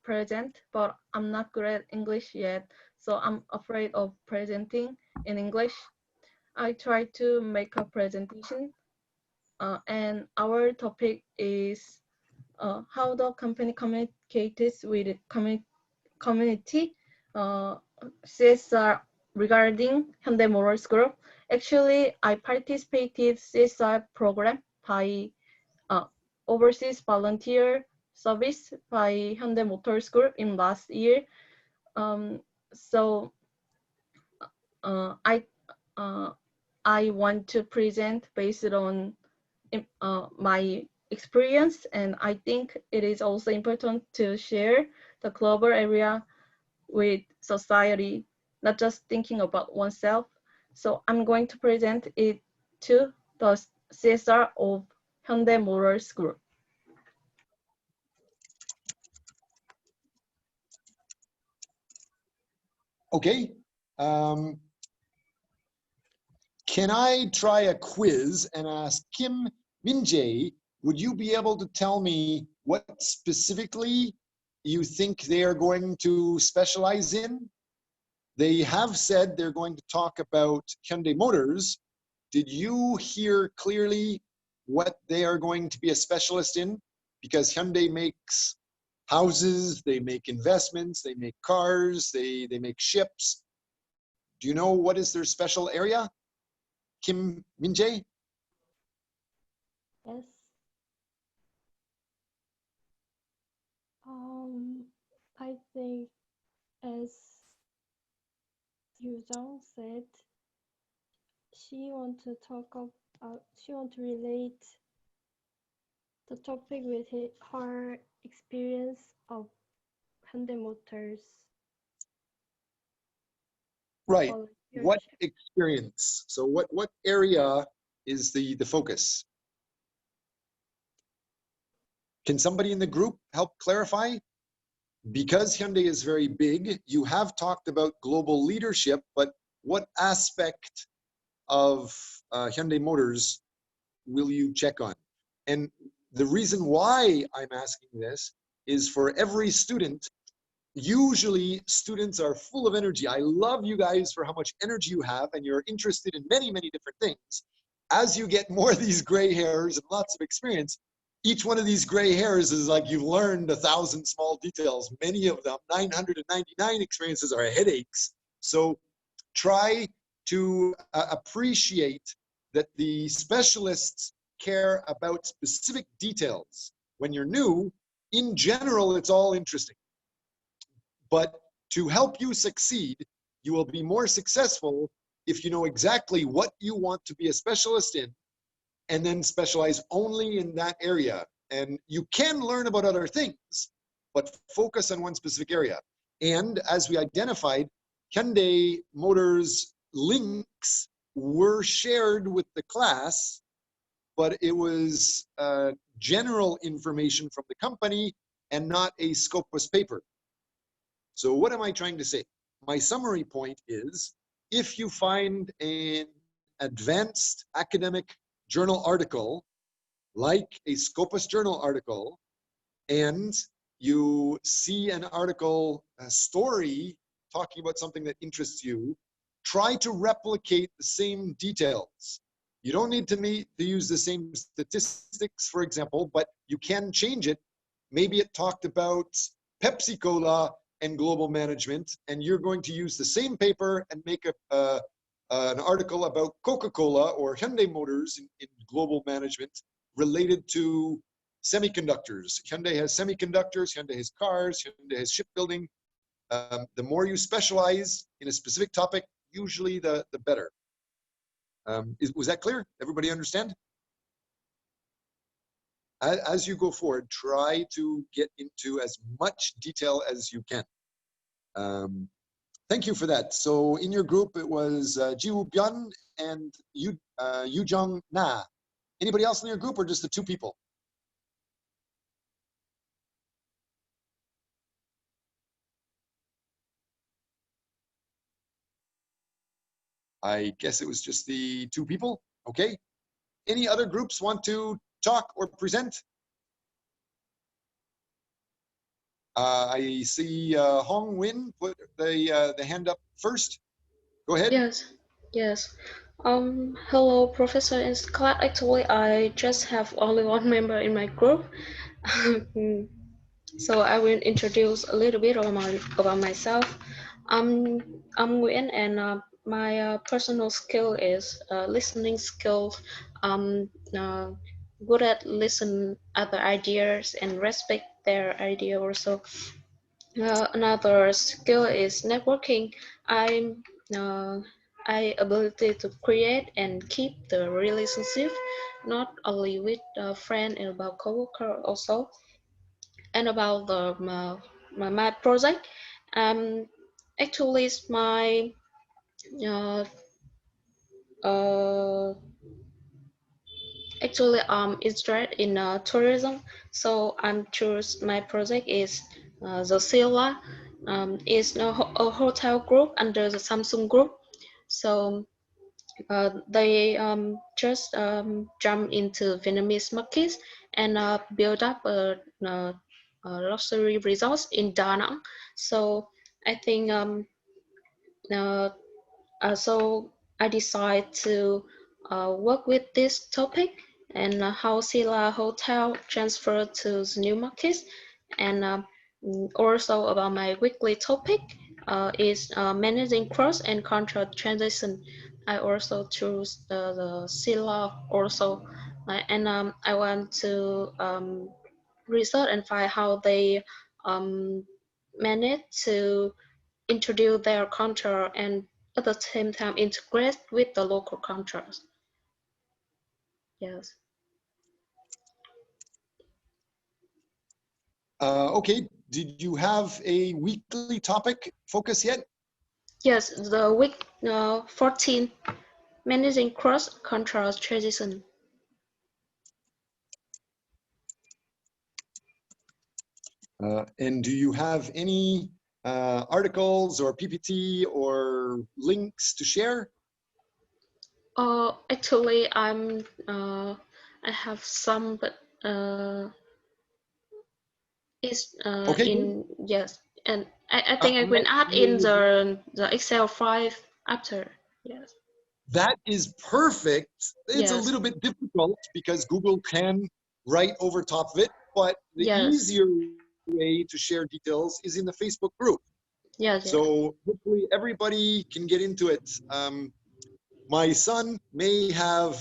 present, but I'm not good at English yet, so I'm afraid of presenting in English. I try to make a presentation, and our topic is how the company communicates with the community, CSR regarding Hyundai Motors Group. Actually, I participated CSR program by overseas volunteer service by Hyundai Motors Group in last year. So I want to present based on my experience, and I think it is also important to share the global area with society, not just thinking about oneself. So I'm going to present it to the CSR of Hyundai Motors Group. Okay. Can I try a quiz and ask Kim Min-jae, would you be able to tell me what specifically you think they are going to specialize in? They have said they're going to talk about Hyundai Motors. Did you hear clearly what they are going to be a specialist in? Because Hyundai makes houses, they make investments, they make cars, they make ships. Do you know what is their special area? Kim Min-jae? Yes. I think, as Yu Zhang said, she want to relate the topic with her experience of Hyundai Motors. Right. What experience? So what area is the focus? Can somebody in the group help clarify? Because Hyundai is very big, you have talked about global leadership, but what aspect of Hyundai Motors will you check on? And the reason why I'm asking this is for every student, usually students are full of energy. I love you guys for how much energy you have, and you're interested in many, many different things. As you get more of these gray hairs and lots of experience, each one of these gray hairs is like you've learned 1,000 small details. Many of them, 999 experiences, are headaches. So try to appreciate that the specialists care about specific details. When you're new, in general, it's all interesting. But to help you succeed, you will be more successful if you know exactly what you want to be a specialist in, and then specialize only in that area. And you can learn about other things, but focus on one specific area. And as we identified, Hyundai Motors links were shared with the class, but it was general information from the company and not a Scopus paper. So what am I trying to say? My summary point is, if you find an advanced academic journal article, like a Scopus journal article, and you see an article, a story talking about something that interests you, try to replicate the same details. You don't need to use the same statistics, for example, but you can change it. Maybe it talked about Pepsi Cola and global management, and you're going to use the same paper and make an article about Coca-Cola or Hyundai Motors in global management related to semiconductors. Hyundai has semiconductors, Hyundai has cars, Hyundai has shipbuilding. The more you specialize in a specific topic, usually the better. Was that clear? Everybody understand? As you go forward, try to get into as much detail as you can. Thank you for that. So in your group, it was Jiwoo Byun and Yu Jung Na. Anybody else in your group, or just the two people? I guess it was just the two people. Okay. Any other groups want to talk or present? I see Hong Win put the hand up first. Go ahead. Yes. Hello, Professor and Scott. Actually, I just have only one member in my group. So I will introduce a little bit about myself. I'm Nguyen, and my personal skill is listening skills. Um, uh, Good at listen other ideas and respect their idea also. Another skill is networking. I'm I ability to create and keep the relationship, not only with a friend and about coworker also, and about my project. Actually, it's my uh, uh, actually interested in tourism, so I'm choose my project is the Sila. Is a hotel group under the Samsung Group. So they just jump into Vietnamese markets and build up a luxury resort in Da Nang. So I think uh, so I decided to work with this topic and how Sila Hotel transferred to the new markets, and also about my weekly topic is managing cross and contra transition. I also choose the Sila also, and I want to research and find how they manage to introduce their culture and at the same time integrate with the local cultures. Yes. Okay, did you have a weekly topic focus yet? Yes, the week 14, managing cross-cultural transition. And do you have any articles or PPT or links to share? Actually, I have some, but it's Okay, in, yes, and I think I will let's add in use the Excel file after. Yes. that is perfect. It's a Yes. little bit difficult because Google can write over top of it, but the Yes. easier way to share details is in the Facebook group. Yes. So hopefully everybody can get into it. My son may have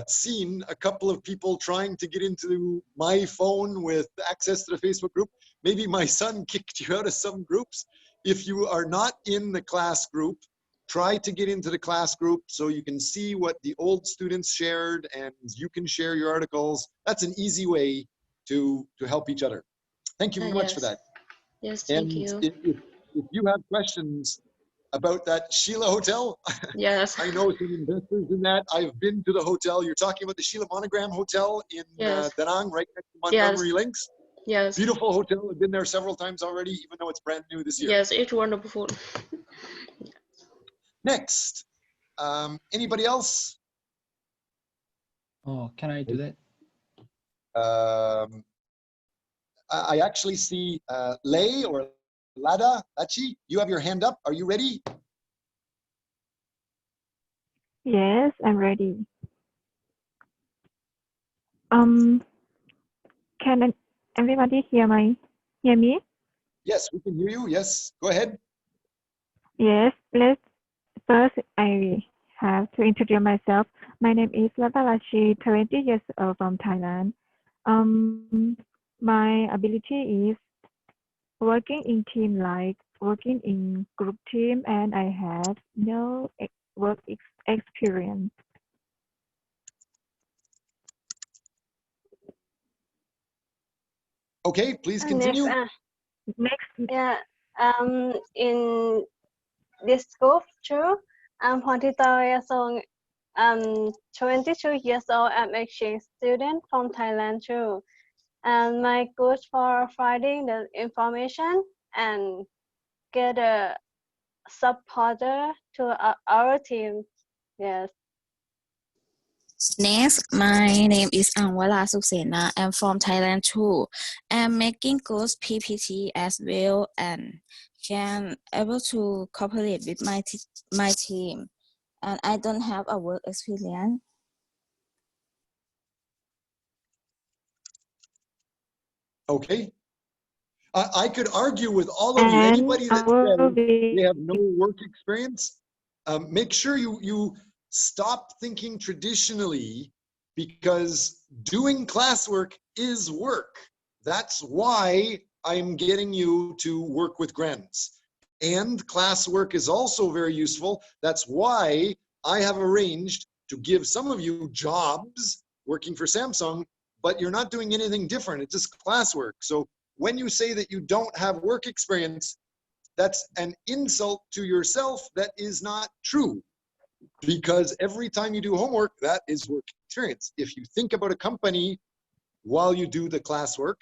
seen a couple of people trying to get into my phone with access to the Facebook group. Maybe my son kicked you out of some groups. If you are not in the class group, try to get into the class group so you can see what the old students shared and you can share your articles. That's an easy way to help each other. Thank you very much for Yes. that. Yes, thank And you. if you have questions about that Sheila Hotel, Yes. I know some investors in that. I've been to the hotel. You're talking about the Sheila Monogram Hotel in Yes. Da Nang, right next to Yes. Montgomery Links. Yes. Beautiful hotel. I've been there several times already, even though it's brand new this year. Yes, it's wonderful. Next, anybody else? Oh, can I do that? I actually see Lei or Lada, Lachi, you have your hand up. Are you ready? Yes, I'm ready. Can everybody hear me? Yes, we can hear you. Yes, go ahead. Yes, first I have to introduce myself. My name is Latalachi, 20 years old from Thailand. My ability is working in team, like working in group team, and I have no work experience. Okay, please And next, continue. yeah, In this group too, I'm 22 years old. I'm 22 years old. I'm exchange student from Thailand too. And my goal for finding the information and get a supporter to our team. Yes. Next, my name is Angwala Suksena. I'm from Thailand too. I'm making good PPT as well and can able to cooperate with my team. And I don't have a work experience. Okay. I could argue with all of you. And Anybody that says they have no work experience, make sure you stop thinking traditionally, because doing classwork is work. That's why I'm getting you to work with grants. And classwork is also very useful. That's why I have arranged to give some of you jobs working for Samsung, but you're not doing anything different. It's just classwork. So when you say that you don't have work experience, that's an insult to yourself. That is not true, because every time you do homework, that is work experience. If you think about a company while you do the classwork,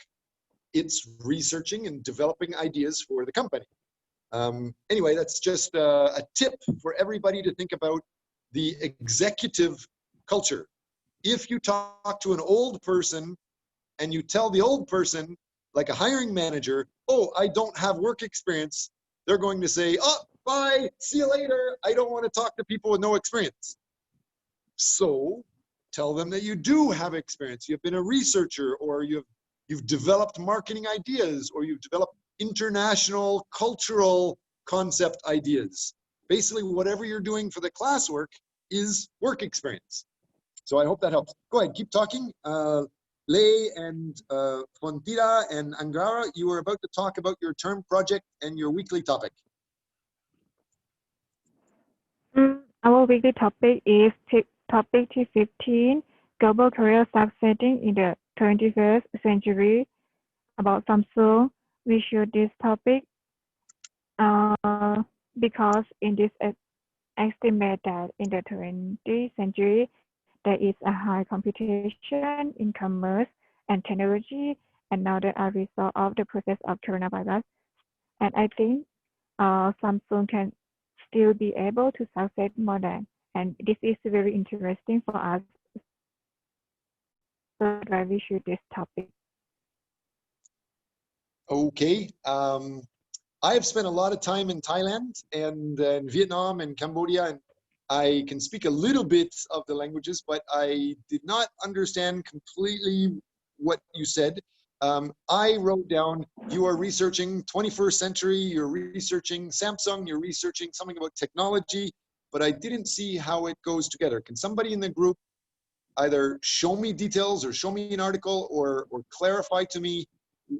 it's researching and developing ideas for the company. Anyway, that's just a tip for everybody to think about the executive culture. If you talk to an old person and you tell the old person, like a hiring manager, oh, I don't have work experience, they're going to say, oh, bye, see you later. I don't want to talk to people with no experience. So tell them that you do have experience. You've been a researcher, or you've developed marketing ideas, or you've developed international cultural concept ideas. Basically, whatever you're doing for the classwork is work experience. So I hope that helps. Go ahead, keep talking. Lei and Fontira and Angara, you were about to talk about your term project and your weekly topic. Our weekly topic is topic T15, Global Career Succeeding in the 21st Century, about Samsung. We choose this topic because in this estimate that in the 20th century, there is a high competition in commerce and technology, and now that are result of the process of coronavirus. And I think Samsung can still be able to succeed more than, and this is very interesting for us. So that we should this topic. Okay. I have spent a lot of time in Thailand and in Vietnam and Cambodia, and I can speak a little bit of the languages, but I did not understand completely what you said. I wrote down, you are researching 21st century, you're researching Samsung, you're researching something about technology, but I didn't see how it goes together. Can somebody in the group either show me details or show me an article or clarify to me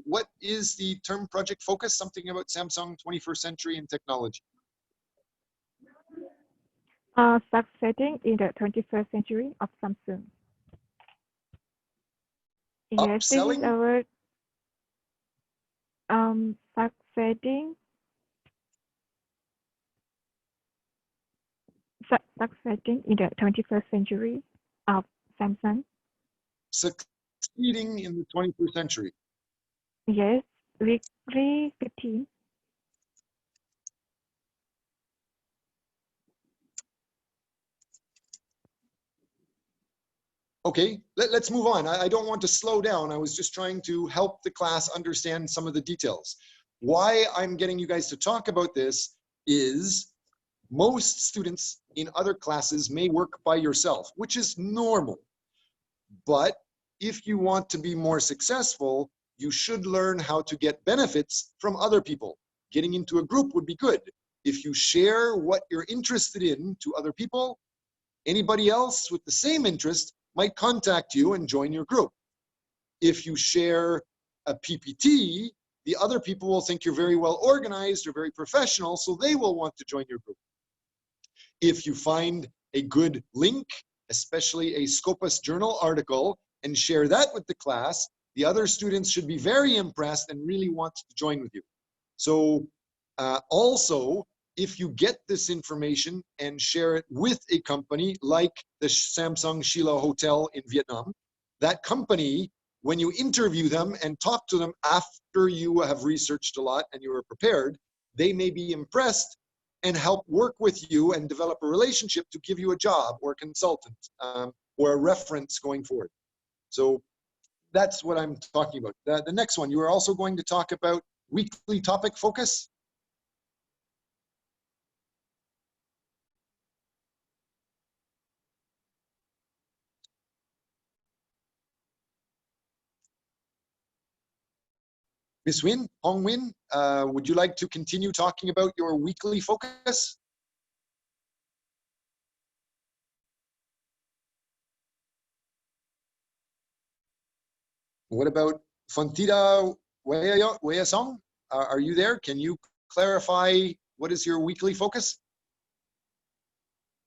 what is the term project focus, something about Samsung 21st century and technology? Succeeding in the 21st century of Samsung. Yes, this is our succeeding in the 21st century of Samsung. Succeeding in the 21st century. Yes, weekly 15. Okay, let's move on. I don't want to slow down. I was just trying to help the class understand some of the details. Why I'm getting you guys to talk about this is most students in other classes may work by yourself, which is normal. But if you want to be more successful, you should learn how to get benefits from other people. Getting into a group would be good. If you share what you're interested in to other people, anybody else with the same interest might contact you and join your group. If you share a PPT, the other people will think you're very well organized or very professional, so they will want to join your group. If you find a good link, especially a Scopus Journal article, and share that with the class, the other students should be very impressed and really want to join with you. So also, if you get this information and share it with a company like the Samsung Sheila Hotel in Vietnam, that company, when you interview them and talk to them after you have researched a lot and you are prepared, they may be impressed and help work with you and develop a relationship to give you a job or a consultant or a reference going forward. So that's what I'm talking about. The next one, you are also going to talk about weekly topic focus. Miss Win, Hong Win, would you like to continue talking about your weekly focus? What about Fontida Weyasong? Are you there? Can you clarify what is your weekly focus?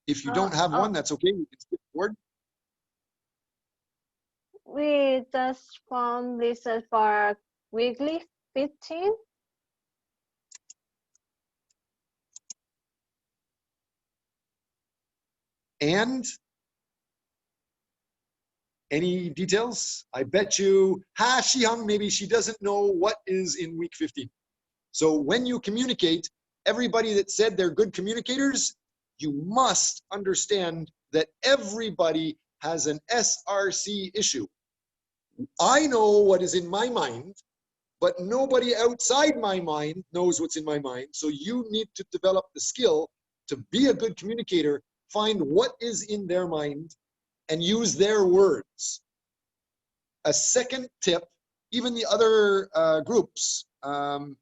If you don't have one, that's okay. We can skip forward. We just formed research for weekly 15. And any details? I bet you, Shihang, maybe she doesn't know what is in week 15. So when you communicate, everybody that said they're good communicators, you must understand that everybody has an SRC issue. I know what is in my mind, but nobody outside my mind knows what's in my mind. So you need to develop the skill to be a good communicator, find what is in their mind, and use their words. A second tip, even the other groups, I'm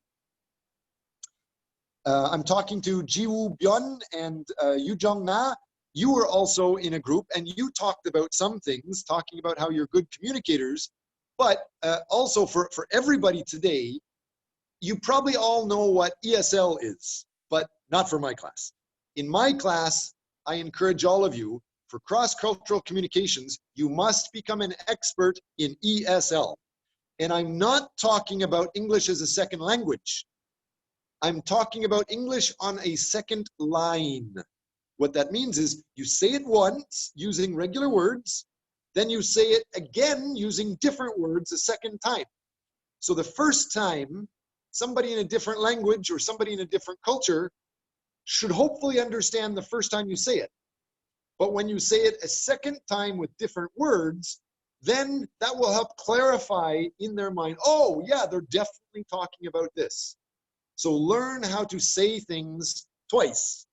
talking to Jiwoo Byun and Yu Jong Na. You were also in a group and you talked about some things, talking about how you're good communicators, but also for everybody today, you probably all know what ESL is, but not for my class. In my class, I encourage all of you, for cross-cultural communications, you must become an expert in ESL. And I'm not talking about English as a second language. I'm talking about English on a second line. What that means is you say it once using regular words, then you say it again using different words a second time. So the first time, somebody in a different language or somebody in a different culture should hopefully understand the first time you say it. But when you say it a second time with different words, then that will help clarify in their mind, oh yeah, they're definitely talking about this. So learn how to say things twice.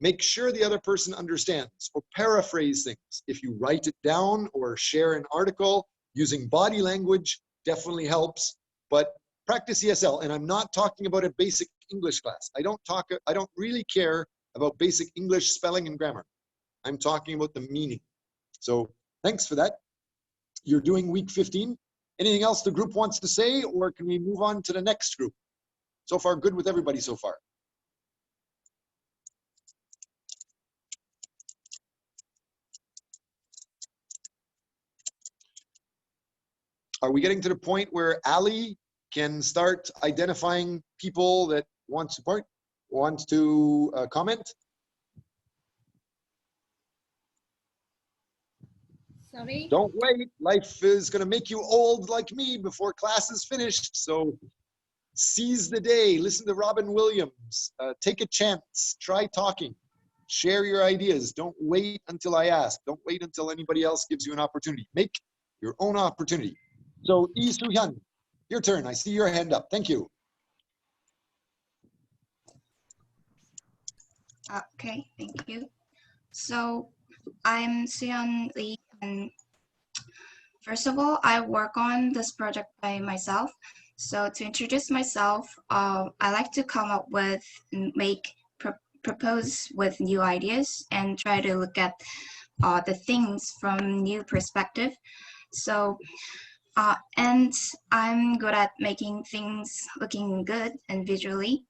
Make sure the other person understands, or paraphrase things. If you write it down or share an article, using body language definitely helps, but practice ESL. And I'm not talking about a basic English class. I don't really care about basic English spelling and grammar. I'm talking about the meaning. So thanks for that. You're doing week 15. Anything else the group wants to say, or can we move on to the next group? So far, good with everybody so far. Are we getting to the point where Ali can start identifying people that want support, want to comment? Sorry? Don't wait. Life is going to make you old like me before class is finished. So seize the day. Listen to Robin Williams. Take a chance. Try talking. Share your ideas. Don't wait until I ask. Don't wait until anybody else gives you an opportunity. Make your own opportunity. So Lee Soo-hyun, your turn. I see your hand up. Thank you. Okay, thank you. So I'm Soo-hyun Lee, and first of all, I work on this project by myself. So to introduce myself, I like to come up with, propose with new ideas and try to look at the things from new perspective. So, and I'm good at making things looking good and visually.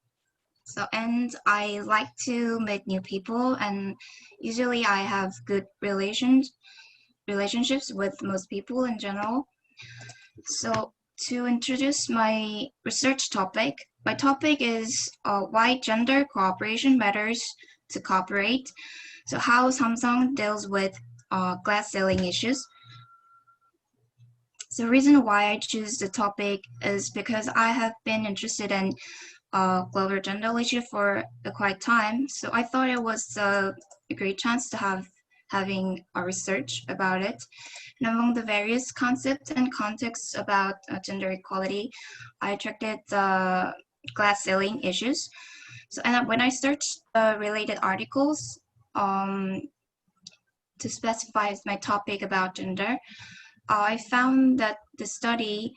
So, and I like to meet new people, and usually I have good relationships with most people in general. So to introduce my research topic, my topic is why gender cooperation matters to cooperate. So how Samsung deals with glass ceiling issues. So the reason why I choose the topic is because I have been interested in global gender issue for quite time. So I thought it was a great chance to having a research about it. And among the various concepts and contexts about gender equality, I attracted the glass ceiling issues. So, and when I searched related articles to specify my topic about gender, I found that the study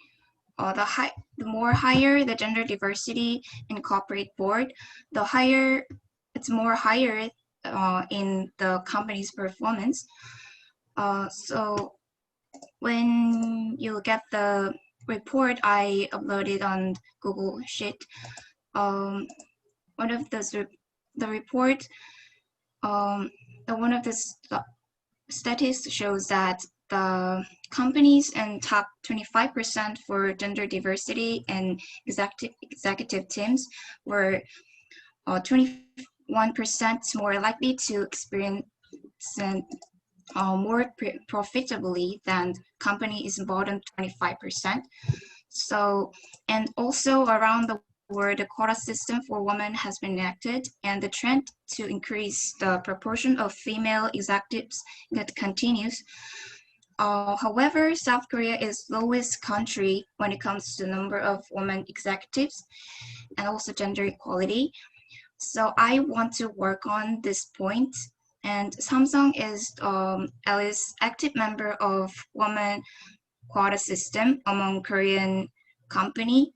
the more higher the gender diversity in corporate board, the higher it's more higher in the company's performance. So when you get the report I uploaded on Google Sheet, one of the report, one of the statistics shows that the companies in top 25% for gender diversity and executive teams were 21% more likely to experience more profitably than company is more than 25%. So, and also around the world, the quota system for women has been enacted, and the trend to increase the proportion of female executives that continues. However, South Korea is the lowest country when it comes to the number of women executives and also gender equality. So I want to work on this point. And Samsung is at least active member of women quota system among Korean companies.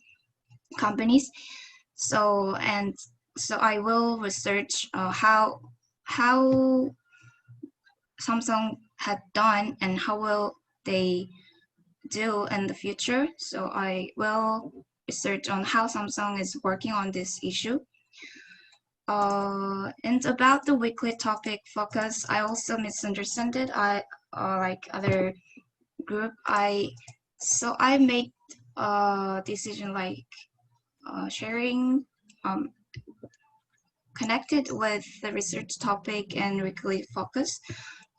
So I will research how Samsung had done and how will they do in the future. So I will research on how Samsung is working on this issue. And about the weekly topic focus, I also misunderstood it. Like other group, so I made a decision like sharing connected with the research topic and weekly focus.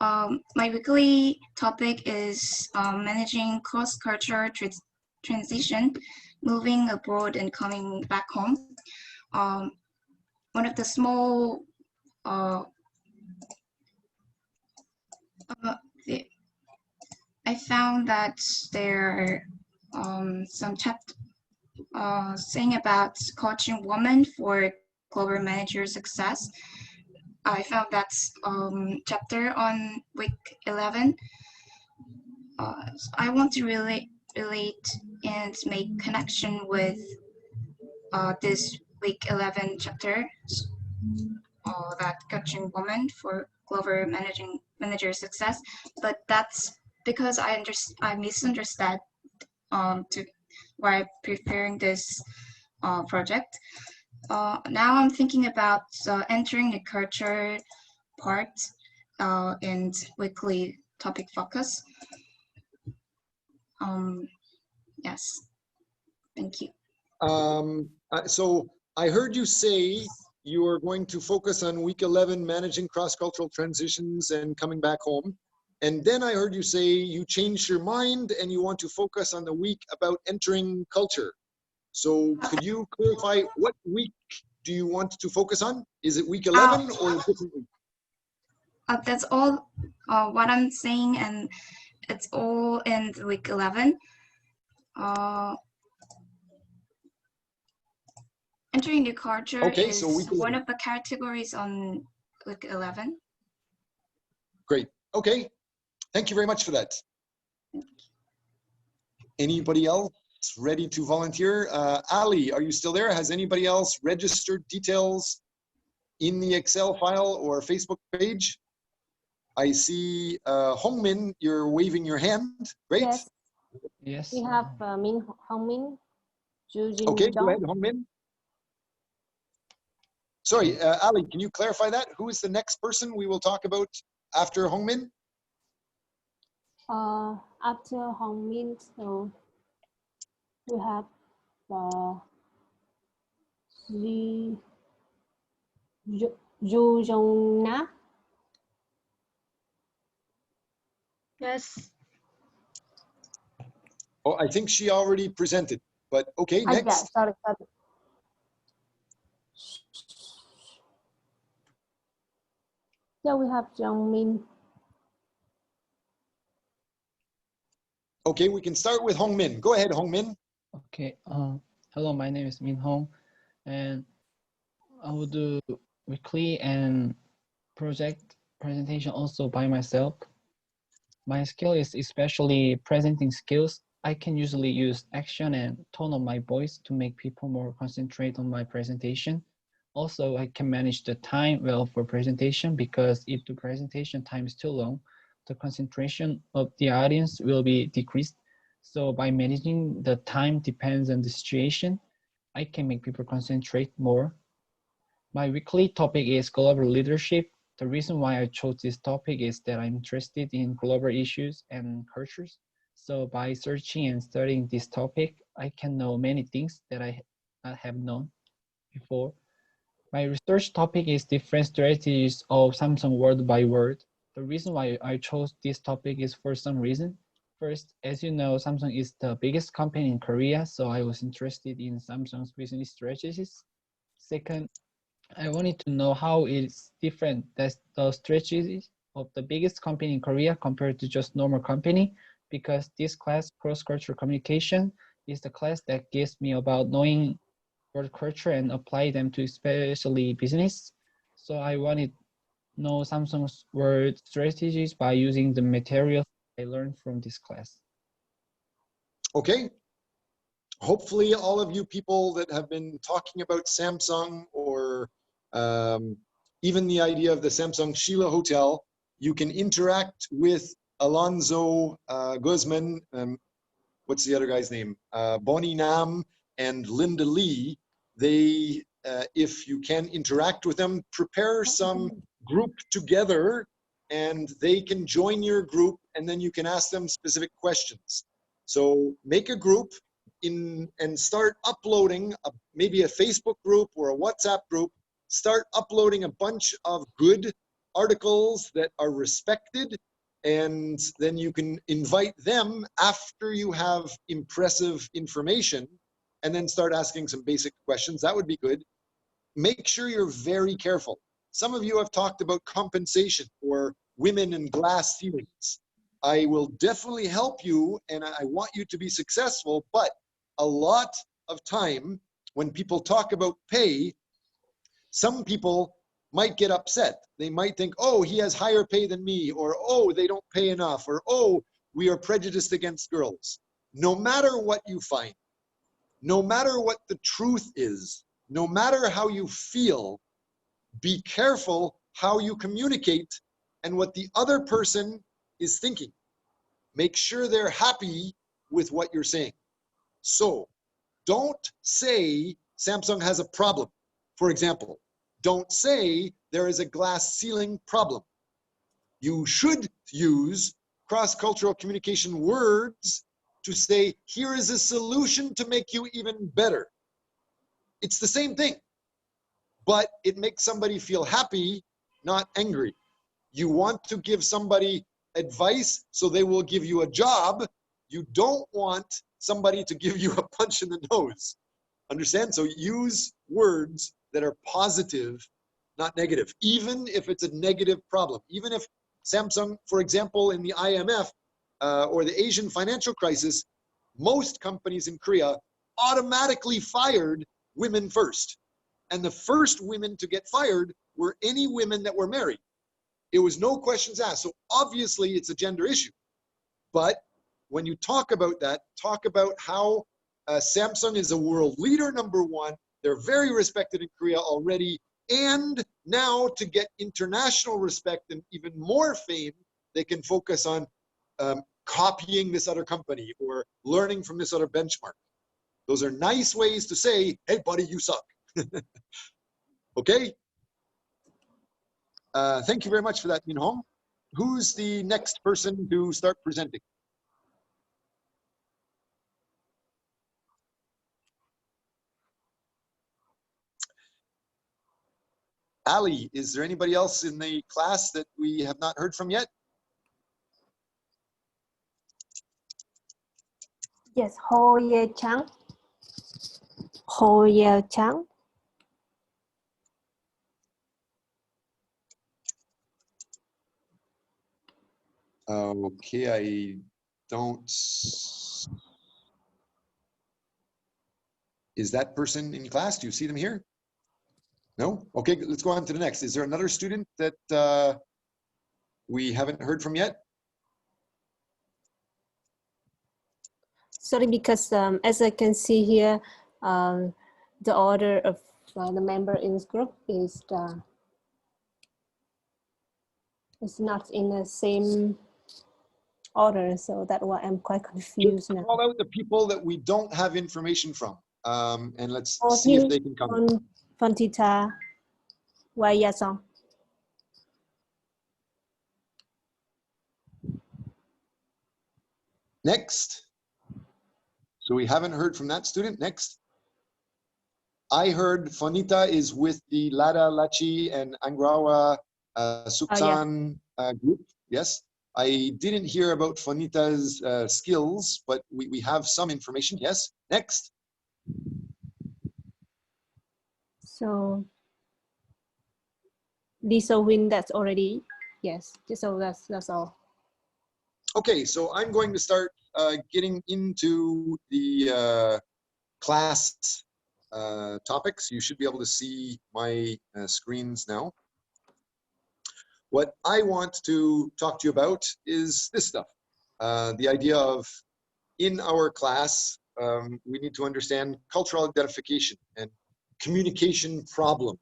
My weekly topic is managing cross-cultural transition, moving abroad and coming back home. One of the small I found that there are some chapters saying about coaching women for global manager success. I found that chapter on week 11. So I want to relate and make connection with this week 11 chapter, that coaching women for global manager success. But that's because I misunderstood while preparing this project. Now I'm thinking about entering the culture part and weekly topic focus. Yes, thank you. So I heard you say you are going to focus on week 11, managing cross-cultural transitions and coming back home. And then I heard you say you changed your mind and you want to focus on the week about entering culture. So could you clarify what week do you want to focus on? Is it week 11 or a different week? That's all what I'm saying, and it's all in week 11. Entering the culture is one of the categories on week 11. Great. Okay. Thank you very much for that. Anybody else ready to volunteer? Ali, are you still there? Has anybody else registered details in the Excel file or Facebook page? I see Hongmin, you're waving your hand. Great. Yes. Yes. We have Hongmin, Jujin. Okay, go ahead, Hongmin. Sorry, Ali, can you clarify that? Who is the next person we will talk about after Hongmin? After Hongmin, so we have Ju Jong-na. Yes. Oh, I think she already presented, but okay, next. Yeah, sorry. Yeah, we have Jongmin. Okay, we can start with Hongmin. Go ahead, Hongmin. Okay. Hello, my name is Min Hong, and I will do weekly and project presentation also by myself. My skill is especially presenting skills I can usually use action and tone of my voice to make people more concentrate on my presentation. Also, I can manage the time well for presentation, because if the presentation time is too long, the concentration of the audience will be decreased. So by managing the time depends on the situation, I can make people concentrate more. My weekly topic is global leadership. The reason why I chose this topic is that I'm interested in global issues and cultures. So by searching and studying this topic, I can know many things that I not have known before. My research topic is different strategies of Samsung word by word. The reason why I chose this topic is for some reason. First, as you know, Samsung is the biggest company in Korea, so I was interested in Samsung's business strategies. Second, I wanted to know how it's different, that's the strategies of the biggest company in Korea compared to just normal company, because this class, cross-cultural communication, is the class that gives me about knowing world culture and apply them to especially business. So I wanted to know Samsung's word strategies by using the materials I learned from this class. Okay. Hopefully all of you people that have been talking about Samsung, or even the idea of the Samsung Sheila Hotel, you can interact with Alonzo Guzman, what's the other guy's name? Bonnie Nam and Linda Lee. They, if you can interact with them, prepare some group together and they can join your group, and then you can ask them specific questions. So make a group and start uploading maybe a Facebook group or a WhatsApp group. Start uploading a bunch of good articles that are respected, and then you can invite them after you have impressive information, and then start asking some basic questions. That would be good. Make sure you're very careful. Some of you have talked about compensation or women and glass ceilings. I will definitely help you, and I want you to be successful, but a lot of time when people talk about pay, some people might get upset. They might think, oh, he has higher pay than me, or oh, they don't pay enough, or oh, we are prejudiced against girls. No matter what you find, no matter what the truth is, no matter how you feel, be careful how you communicate and what the other person is thinking. Make sure they're happy with what you're saying. So don't say Samsung has a problem. For example, don't say there is a glass ceiling problem. You should use cross-cultural communication words to say, here is a solution to make you even better. It's the same thing, but it makes somebody feel happy, not angry. You want to give somebody advice so they will give you a job. You don't want somebody to give you a punch in the nose. Understand? So use words that are positive, not negative, even if it's a negative problem. Even if Samsung, for example, in the IMF or the Asian financial crisis, most companies in Korea automatically fired women first. And the first women to get fired were any women that were married. It was no questions asked. So obviously it's a gender issue. But when you talk about that, talk about how Samsung is a world leader, #1. They're very respected in Korea already. And now to get international respect and even more fame, they can focus on copying this other company or learning from this other benchmark. Those are nice ways to say, hey, buddy, you suck. Okay? Thank you very much for that, Min Hong. Who's the next person to start presenting? Ali, is there anybody else in the class that we have not heard from yet? Yes, Ho Ye Chang. Ho Ye Chang. Okay, I don't. Is that person in class? Do you see them here? No? Okay, let's go on to the next. Is there another student that we haven't heard from yet? Sorry, because as I can see here, the order of the member in this group is not in the same order, so that's why I'm quite confused now. Call out the people that we don't have information from, and let's Oh, see if here, they can come. Phonthita Wayasong. Next. So we haven't heard from that student. Next. I heard Fonita is with the Lada Lachi and Angrawa Suksan group. Yes. I didn't hear about Fonita's skills, but we have some information. Yes. Next. So Lisa Win, that's already, yes. So that's all. Okay, so I'm going to start getting into the class topics. You should be able to see my screens now. What I want to talk to you about is this stuff. The idea of, in our class, we need to understand cultural identification and communication problems.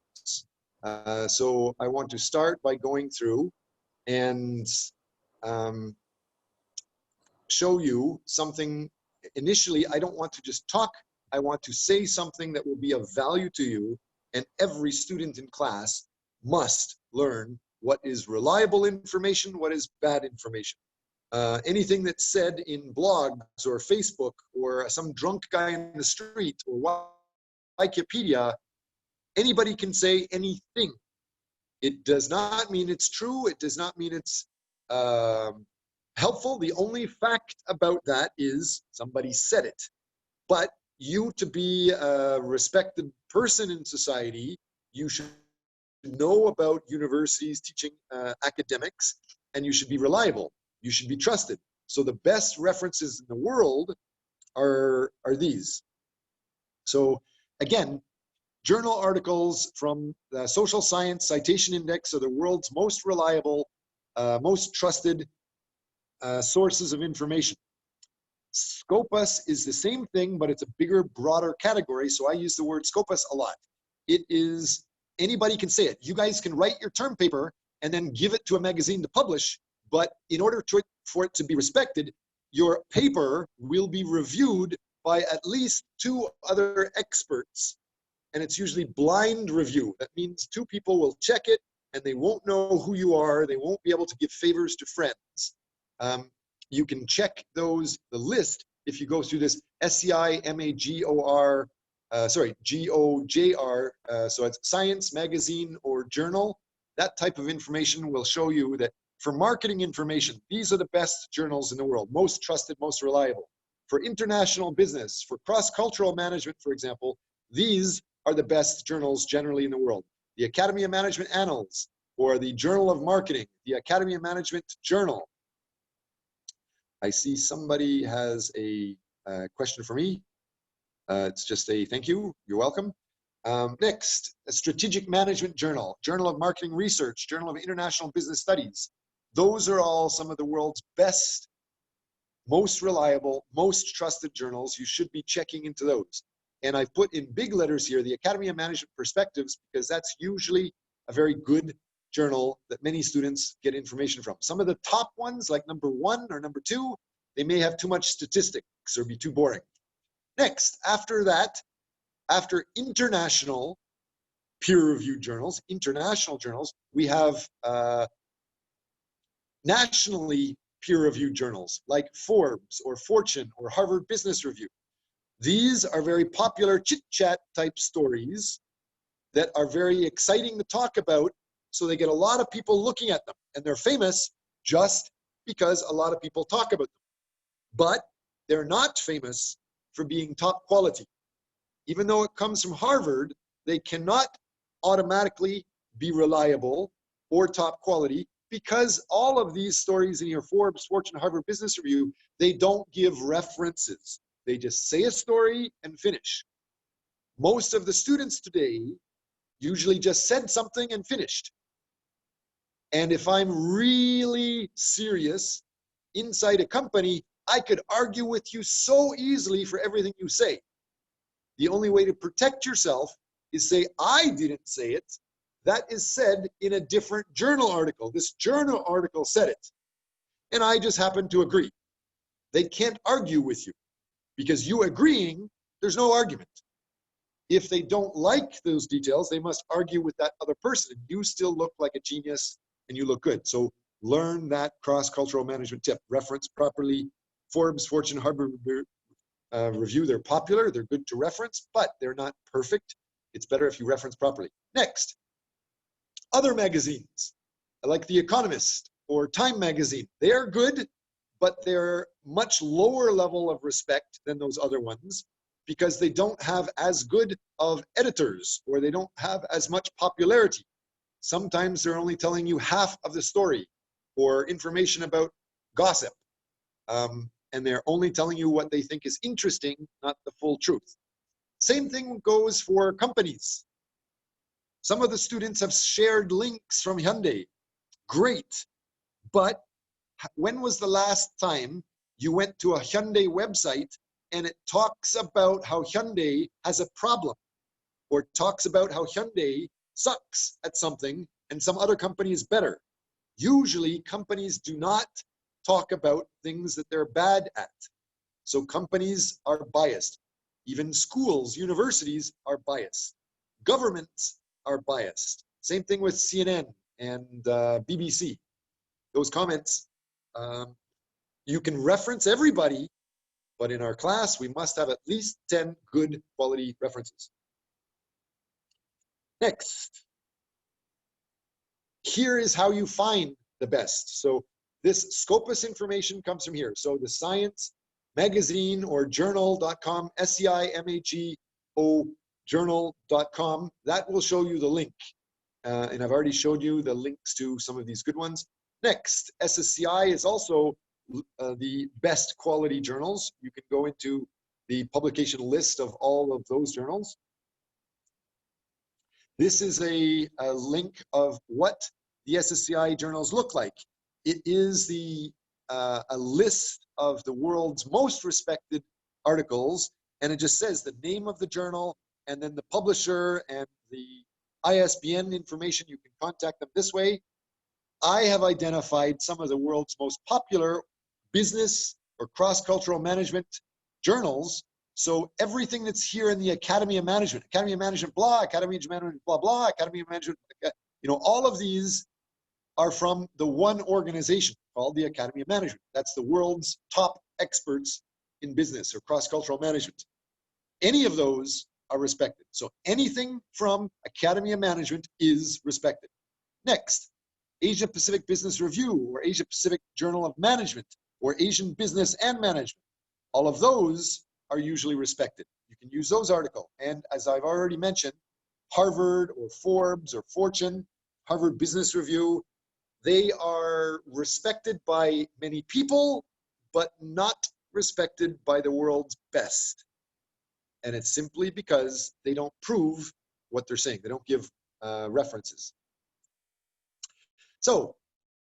So I want to start by going through and show you something. Initially, I don't want to just talk. I want to say something that will be of value to you, and every student in class must learn what is reliable information, what is bad information. Anything that's said in blogs or Facebook or some drunk guy in the street or Wikipedia, anybody can say anything. It does not mean it's true. It does not mean it's helpful. The only fact about that is somebody said it. But you, to be a respected person in society, you should know about universities teaching academics, and you should be reliable. You should be trusted. So the best references in the world are these. So again, journal articles from the Social Science Citation Index are the world's most reliable, most trusted sources of information. Scopus is the same thing, but it's a bigger, broader category. So I use the word Scopus a lot. It is, anybody can say it. You guys can write your term paper and then give it to a magazine to publish. But in order for it to be respected, your paper will be reviewed by at least 2 other experts. And it's usually blind review. That means 2 people will check it and they won't know who you are. They won't be able to give favors to friends. You can check the list if you go through this SCI-MAGOR, GOJR, so it's science, magazine, or journal. That type of information will show you that for marketing information, these are the best journals in the world, most trusted, most reliable. For international business, for cross-cultural management, for example, these are the best journals generally in the world. The Academy of Management Annals, or the Journal of Marketing, the Academy of Management Journal. I see somebody has a question for me. It's just a thank you. You're welcome. Next, a Strategic Management Journal, Journal of Marketing Research, Journal of International Business Studies. Those are all some of the world's best, most reliable, most trusted journals. You should be checking into those. And I've put in big letters here, the Academy of Management Perspectives, because that's usually a very good journal that many students get information from. Some of the top ones, like number 1 or number 2, they may have too much statistics or be too boring. Next, after that, after international peer-reviewed journals, international journals, we have nationally peer-reviewed journals like Forbes or Fortune or Harvard Business Review. These are very popular chit-chat type stories that are very exciting to talk about, so they get a lot of people looking at them, and they're famous just because a lot of people talk about them. But they're not famous for being top quality. Even though it comes from Harvard, they cannot automatically be reliable or top quality, because all of these stories in your Forbes, Fortune, Harvard Business Review, they don't give references. They just say a story and finish. Most of the students today usually just said something and finished. And if I'm really serious inside a company, I could argue with you so easily for everything you say. The only way to protect yourself is say, I didn't say it. That is said in a different journal article. This journal article said it. And I just happen to agree. They can't argue with you because you agreeing, there's no argument. If they don't like those details, they must argue with that other person. You still look like a genius and you look good. So learn that cross-cultural management tip. Reference properly. Forbes, Fortune, Harvard Review, they're popular, they're good to reference, but they're not perfect. It's better if you reference properly. Next, other magazines, like The Economist or Time Magazine. They are good, but they're much lower level of respect than those other ones because they don't have as good of editors or they don't have as much popularity. Sometimes they're only telling you half of the story or information about gossip. And they're only telling you what they think is interesting, not the full truth. Same thing goes for companies. Some of the students have shared links from Hyundai. Great. But when was the last time you went to a Hyundai website and it talks about how Hyundai has a problem or talks about how Hyundai sucks at something and some other company is better? Usually companies do not talk about things that they're bad at. So companies are biased. Even schools, universities are biased. Governments are biased. Same thing with CNN and BBC. Those comments, you can reference everybody, but in our class, we must have at least 10 good quality references. Next. Here is how you find the best. So this Scopus information comes from here. So the Science Magazine or journal.com, SCIMAGO journal.com, that will show you the link. And I've already showed you the links to some of these good ones. Next, SSCI is also the best quality journals. You can go into the publication list of all of those journals. This is a link of what the SSCI journals look like. It is a list of the world's most respected articles, and it just says the name of the journal and then the publisher and the ISBN information. You can contact them this way. I have identified some of the world's most popular business or cross-cultural management journals. So everything that's here in the Academy of Management blah, Academy of Management blah, blah, Academy of Management, all of these are from the one organization called the Academy of Management. That's the world's top experts in business or cross-cultural management. Any of those are respected. So anything from Academy of Management is respected. Next, Asia Pacific Business Review or Asia Pacific Journal of Management or Asian Business and Management. All of those are usually respected. You can use those articles. And as I've already mentioned, Harvard or Forbes or Fortune, Harvard Business Review, they are respected by many people, but not respected by the world's best. And it's simply because they don't prove what they're saying. They don't give references. So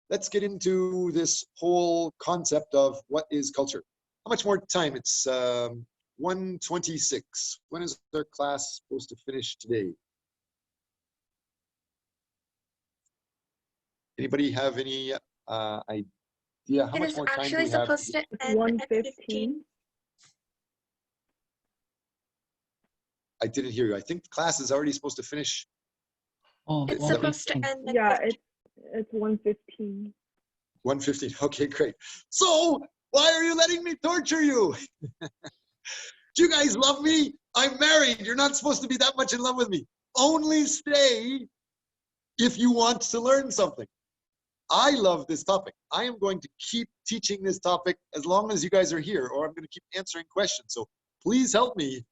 let's get into this whole concept of what is culture. How much more time? It's 1:26. When is their class supposed to finish today? Anybody have any idea how much more time do we have? It is actually supposed to end at 15. I didn't hear you. I think the class is already supposed to finish. Oh, It's supposed to end at yeah, it's 1:15. 1:15. Okay, great. So why are you letting me torture you? Do you guys love me? I'm married. You're not supposed to be that much in love with me. Only stay if you want to learn something. I love this topic. I am going to keep teaching this topic as long as you guys are here, or I'm going to keep answering questions. So please help me.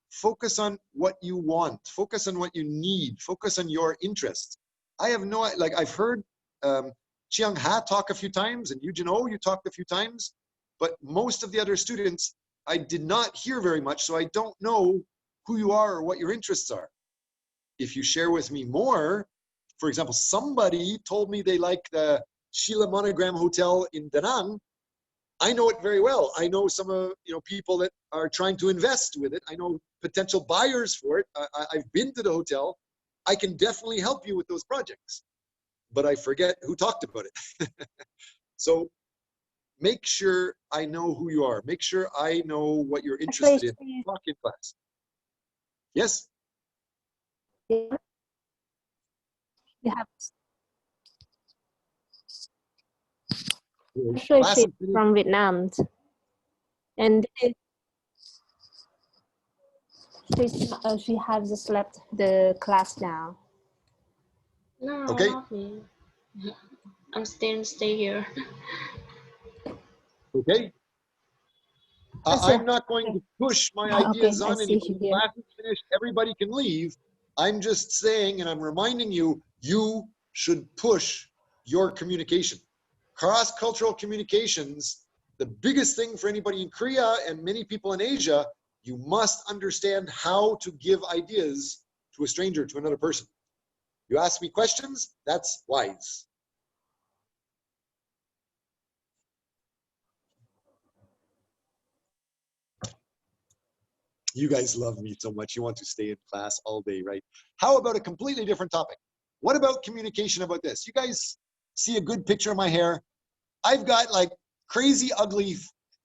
Focus on what you want. Focus on what you need. Focus on your interests. I have no, I've heard Chiang Ha talk a few times, and Eugene Oh, you talked a few times, but most of the other students, I did not hear very much, so I don't know who you are or what your interests are. If you share with me more, for example, somebody told me they like the Sheila Monogram Hotel in Da Nang. I know it very well. I know some of people that are trying to invest with it. I know potential buyers for it. I've been to the hotel. I can definitely help you with those projects, but I forget who talked about it. So make sure I know who you are. Make sure I know what you're interested in. Talk in class. Yes? You have actually Class she's is finished. from Vietnam, and she has just left the class now. No, Okay. not me. I'm still stay here. Okay. I'm not going to push my ideas Okay, I on see anybody. you here. Class is finished. Everybody can leave. I'm just saying, and I'm reminding you, you should push your communication. Cross-cultural communications, the biggest thing for anybody in Korea and many people in Asia, you must understand how to give ideas to a stranger, to another person. You ask me questions, that's wise. You guys love me so much. You want to stay in class all day, right? How about a completely different topic? What about communication about this? You guys see a good picture of my hair? I've got like crazy ugly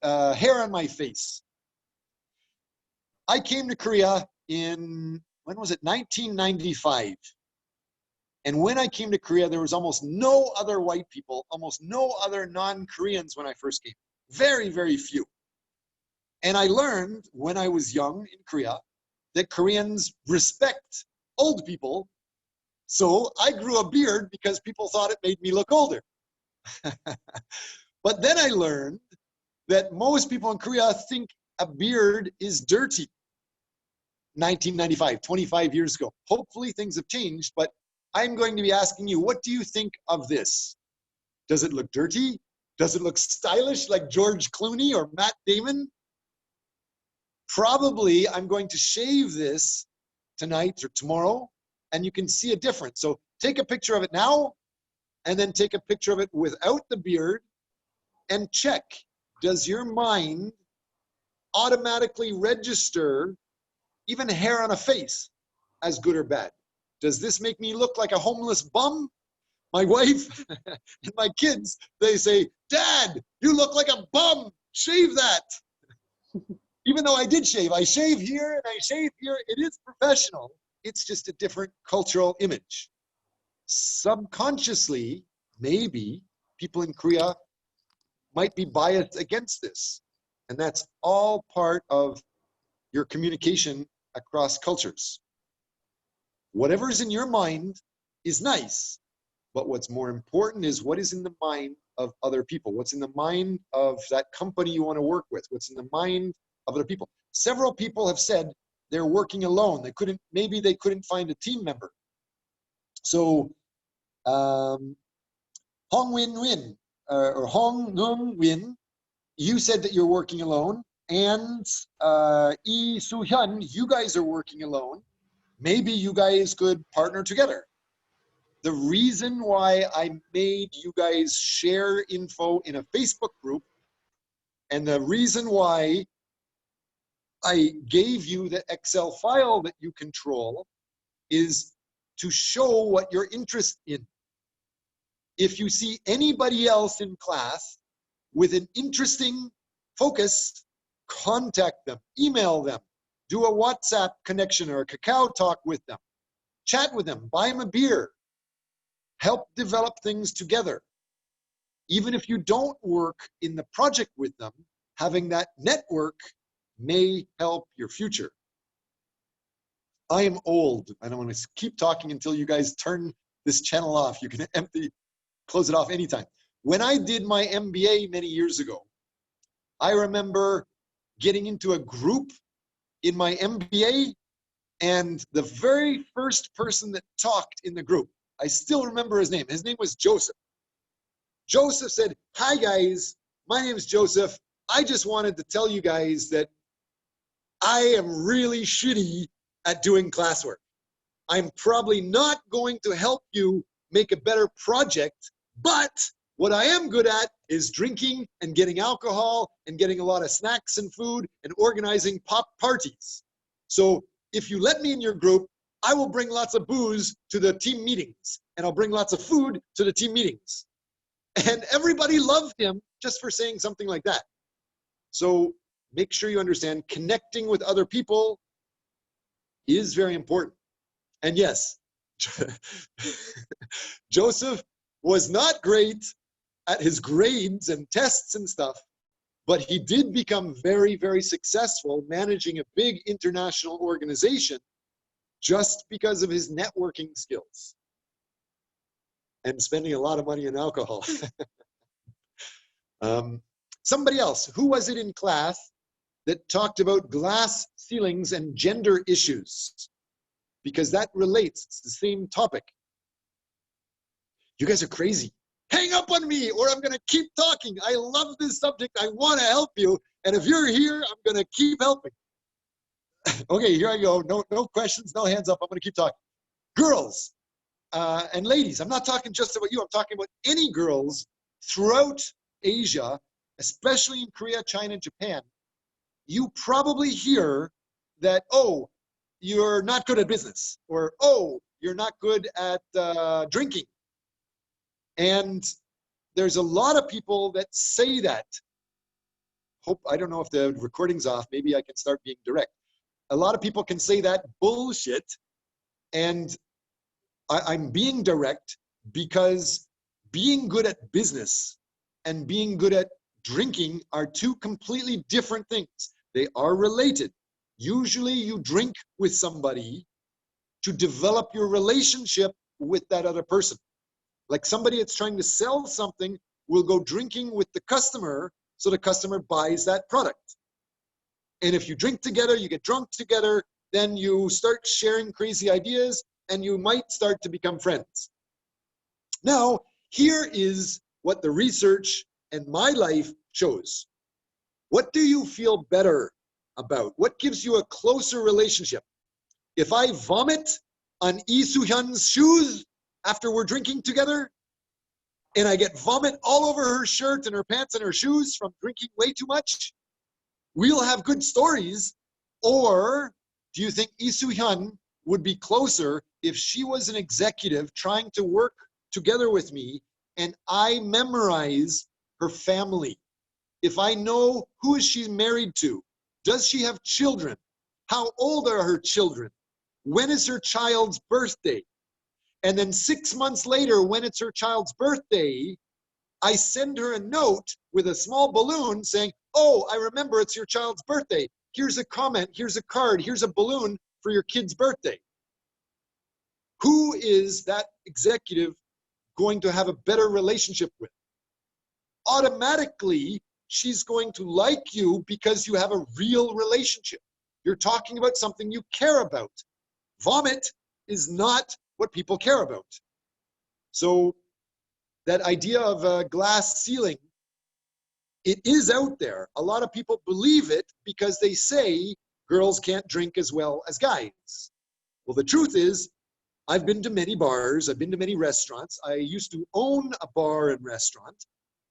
hair on my face. I came to Korea in, when was it? 1995. And when I came to Korea, there was almost no other white people, almost no other non-Koreans when I first came. Very, very few. And I learned when I was young in Korea that Koreans respect old people. So I grew a beard because people thought it made me look older. But then I learned that most people in Korea think a beard is dirty. 1995, 25 years ago. Hopefully things have changed, but I'm going to be asking you, what do you think of this? Does it look dirty? Does it look stylish like George Clooney or Matt Damon? Probably I'm going to shave this tonight or tomorrow, and you can see a difference. So take a picture of it now, and then take a picture of it without the beard, and check, does your mind automatically register even hair on a face as good or bad? Does this make me look like a homeless bum? My wife and my kids, they say, Dad, you look like a bum, shave that. Even though I did shave, I shave here and I shave here. It is professional. It's just a different cultural image. Subconsciously, maybe people in Korea might be biased against this. And that's all part of your communication across cultures. Whatever's in your mind is nice, but what's more important is what is in the mind of other people. What's in the mind of that company you want to work with? What's in the mind of other people? Several people have said they're working alone. Maybe they couldn't find a team member. So Hong Win-Win, or Hong Nung-Win, you said that you're working alone. And Lee Soo-hyun, you guys are working alone. Maybe you guys could partner together. The reason why I made you guys share info in a Facebook group, and the reason why I gave you the Excel file that you control, is to show what you're interested in. If you see anybody else in class with an interesting focus, contact them, email them, do a WhatsApp connection or a Kakao talk with them, chat with them, buy them a beer, help develop things together. Even if you don't work in the project with them, having that network may help your future. I am old. I don't want to keep talking until you guys turn this channel off. You can close it off anytime. When I did my MBA many years ago, I remember getting into a group in my MBA, and the very first person that talked in the group, I still remember his name. His name was Joseph. Joseph said, "Hi guys, my name is Joseph. I just wanted to tell you guys that I am really shitty at doing classwork. I'm probably not going to help you make a better project, but What I am good at is drinking and getting alcohol and getting a lot of snacks and food and organizing pop parties. So if you let me in your group, I will bring lots of booze to the team meetings, and I'll bring lots of food to the team meetings. And everybody loved him just for saying something like that. So make sure you understand connecting with other people is very important. And yes, Joseph was not great at his grades and tests and stuff, but he did become very, very successful managing a big international organization just because of his networking skills and spending a lot of money on alcohol. Somebody else, who was it in class that talked about glass ceilings and gender issues? Because that relates, it's the same topic. You guys are crazy. Hang up on me or I'm gonna keep talking. I love this subject, I wanna help you. And if you're here, I'm gonna keep helping. Okay, here I go. No questions, no hands up, I'm gonna keep talking. Girls and ladies, I'm not talking just about you, I'm talking about any girls throughout Asia, especially in Korea, China, and Japan. You probably hear that, oh, you're not good at business, or oh, you're not good at drinking. And there's a lot of people that say that. I don't know if the recording's off, maybe I can start being direct. A lot of people can say that bullshit, and I'm being direct because being good at business and being good at drinking are two completely different things. They are related. Usually you drink with somebody to develop your relationship with that other person. Like somebody that's trying to sell something will go drinking with the customer so the customer buys that product. And if you drink together, you get drunk together, then you start sharing crazy ideas and you might start to become friends. Now, here is what the research and my life shows. What do you feel better about? What gives you a closer relationship? If I vomit on Lee Soo-hyun's shoes after we're drinking together, and I get vomit all over her shirt and her pants and her shoes from drinking way too much, we'll have good stories. Or do you think Lee Soo-hyun would be closer if she was an executive trying to work together with me and I memorize her family? If I know who is she married to, does she have children? How old are her children? When is her child's birthday? And then 6 months later, when it's her child's birthday, I send her a note with a small balloon saying, oh, I remember it's your child's birthday. Here's a comment, here's a card, here's a balloon for your kid's birthday. Who is that executive going to have a better relationship with? Automatically, she's going to like you because you have a real relationship. You're talking about something you care about. Vomit is not what people care about. So that idea of a glass ceiling, it is out there. A lot of people believe it because they say girls can't drink as well as guys. Well, the truth is, I've been to many bars, I've been to many restaurants. I used to own a bar and restaurant,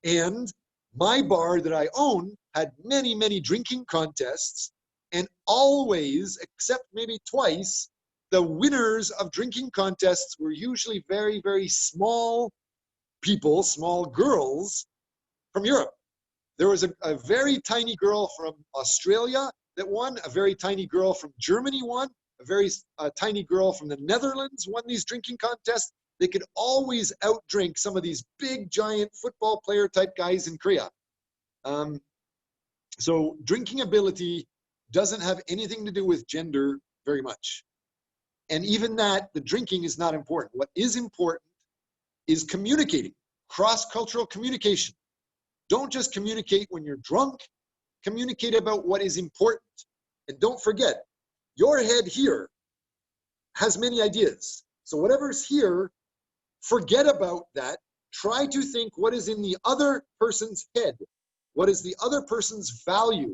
and my bar that I own had many, many drinking contests, and always, except maybe twice, the winners of drinking contests were usually very, very small people, small girls from Europe. There was a very tiny girl from Australia that won, a very tiny girl from Germany won, a very tiny girl from the Netherlands won these drinking contests. They could always outdrink some of these big, giant football player type guys in Korea. So drinking ability doesn't have anything to do with gender very much. And even that, the drinking is not important. What is important is communicating, cross-cultural communication. Don't just communicate when you're drunk, communicate about what is important. And don't forget, your head here has many ideas. So whatever's here, forget about that. Try to think what is in the other person's head. What is the other person's value?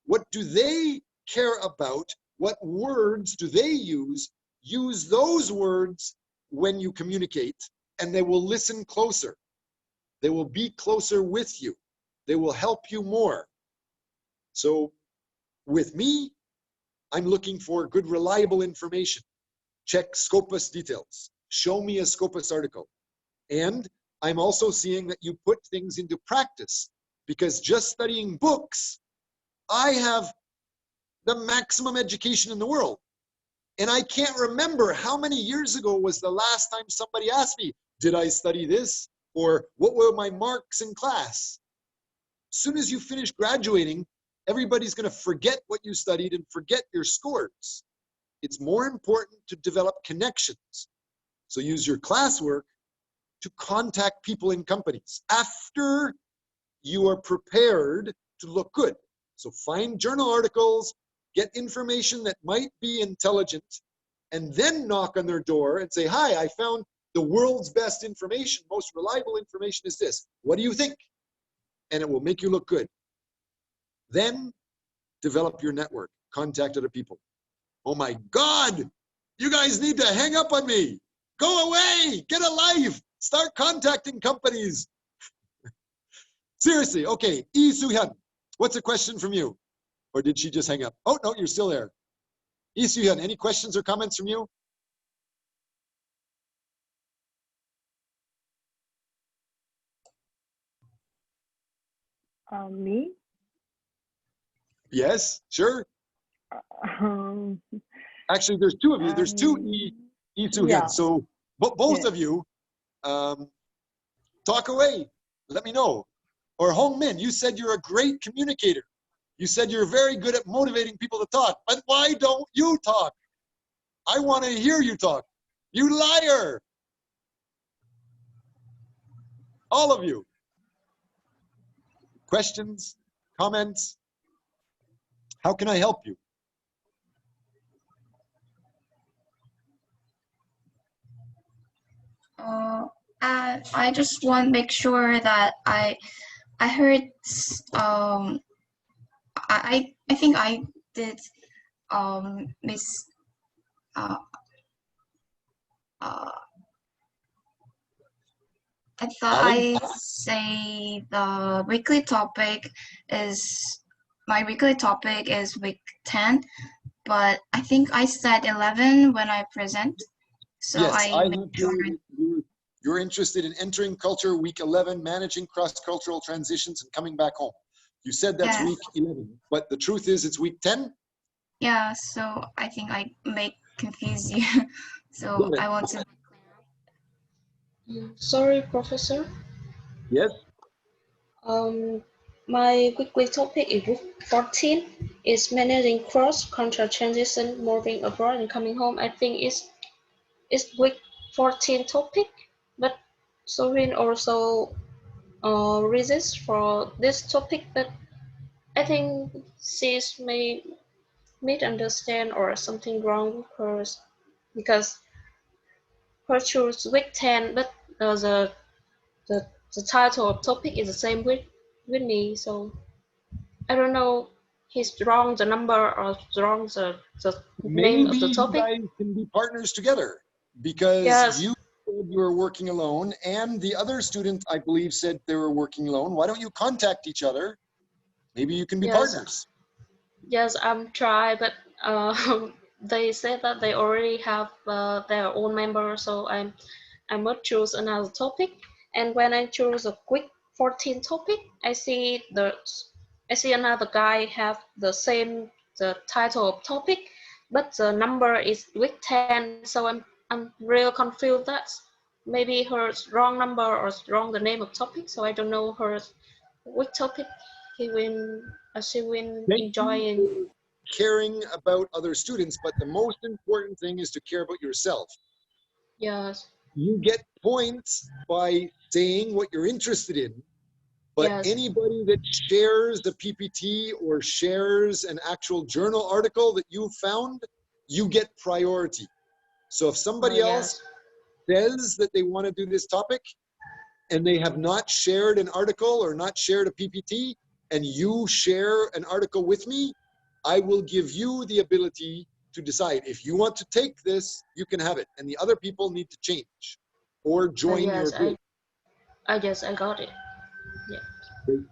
What do they care about? What words do they use? Use those words when you communicate, and they will listen closer. They will be closer with you. They will help you more. So with me, I'm looking for good, reliable information. Check Scopus details. Show me a Scopus article. And I'm also seeing that you put things into practice, because just studying books, I have the maximum education in the world. And I can't remember how many years ago was the last time somebody asked me, did I study this? Or what were my marks in class? As soon as you finish graduating, everybody's going to forget what you studied and forget your scores. It's more important to develop connections. So use your classwork to contact people in companies after you are prepared to look good. So find journal articles, get information that might be intelligent, and then knock on their door and say, hi, I found the world's best information, most reliable information is this. What do you think? And it will make you look good. Then develop your network, contact other people. Oh my God, you guys need to hang up on me. Go away, get a life, start contacting companies. Seriously, okay, Lee Soo-hyun, what's a question from you? Or did she just hang up? Oh, no, you're still there. Lee Soo-hyun, any questions or comments from you? Me? Yes, sure. Um, Actually, there's two of you. There's two Lee Soo-hyun. yeah. So both Yeah. of you, talk away. Let me know. Or Hong Min, you said you're a great communicator. You said you're very good at motivating people to talk. But why don't you talk? I want to hear you talk. You liar. All of you. Questions? Comments? How can I help you? I just want to make sure that I heard I think I did miss I thought Ali? I say the weekly topic is my weekly topic is week 10, but I think I said 11 when I present. So Yes, I I make have sure. you're interested in entering culture week 11, managing cross-cultural transitions and coming back home. You said that's Yes. week 11, but the truth is it's week 10? Yeah, so I think I may confuse you. So Got it. I want to. Sorry, Professor. Yes? My weekly topic is week 14. Is managing cross-cultural transition, moving abroad and coming home. I think it's week 14 topic, but Sorin also reasons for this topic, but I think she's may misunderstand or something wrong because her choose week 10, but the title of topic is the same with me, so I don't know he's wrong the number or wrong the name Maybe of the you topic. guys can be partners together because Yes. you said you were working alone and the other student, I believe, said they were working alone. Why don't you contact each other? Maybe you can be Yes. partners. Yes, I'm trying, but they said that they already have their own members, so I must choose another topic. And when I choose a quick 14 topic, I see another guy have the title of topic, but the number is week 10. So I'm real confused that maybe her wrong number or wrong the name of topic. So I don't know her which topic she will Thank enjoy. you for caring about other students, but the most important thing is to care about yourself. Yes. You get points by saying what you're interested in, but Yes. anybody that shares the PPT or shares an actual journal article that you found, you get priority. So if somebody else says that they want to do this topic and they have not shared an article or not shared a PPT, and you share an article with me, I will give you the ability to decide. If you want to take this, you can have it. And the other people need to change or join your Yes, group. Yes, I got it. Yeah. Great.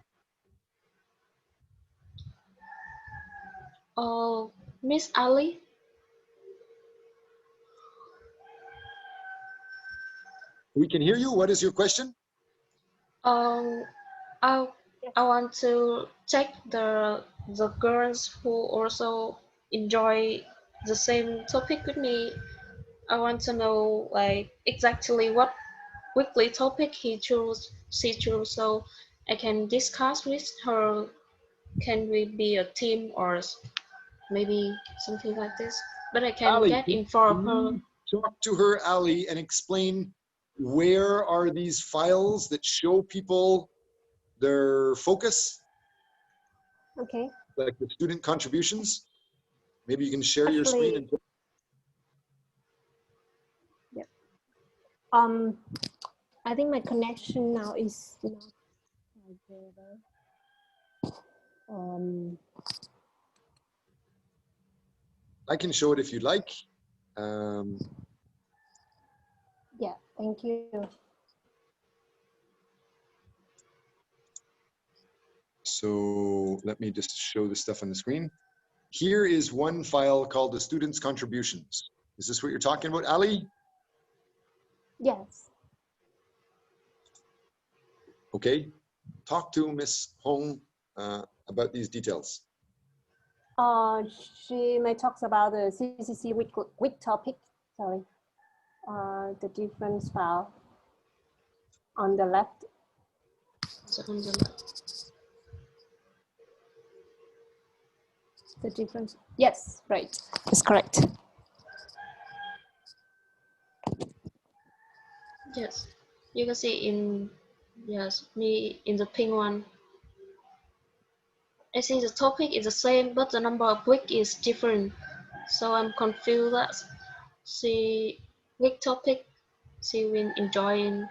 Miss Ali. We can hear you. What is your question? Um, I I want to check the girls who also enjoy the same topic with me. I want to know like exactly what weekly topic she chose, so I can discuss with her. Can we be a team or maybe something like this? But I can Ali, get info of can her. you talk to her, Ali, and explain where are these files that show people their focus, Okay. like the student contributions? Maybe you can share your screen. Actually, And yeah. I think my connection now is not better. I can show it if you'd like. Yeah, thank you. So let me just show the stuff on the screen. Here is one file called the students' contributions. Is this what you're talking about, Ali? Yes. Okay. Talk to Miss Hong about these details. She may talk about the CCC week topic. Sorry. The difference file on the left. On the left. The difference. Yes, right. That's correct. Yes, you can see in me in the pink one. I see the topic is the same, but the number of week is different. So I'm confused that she week topic she will enjoying.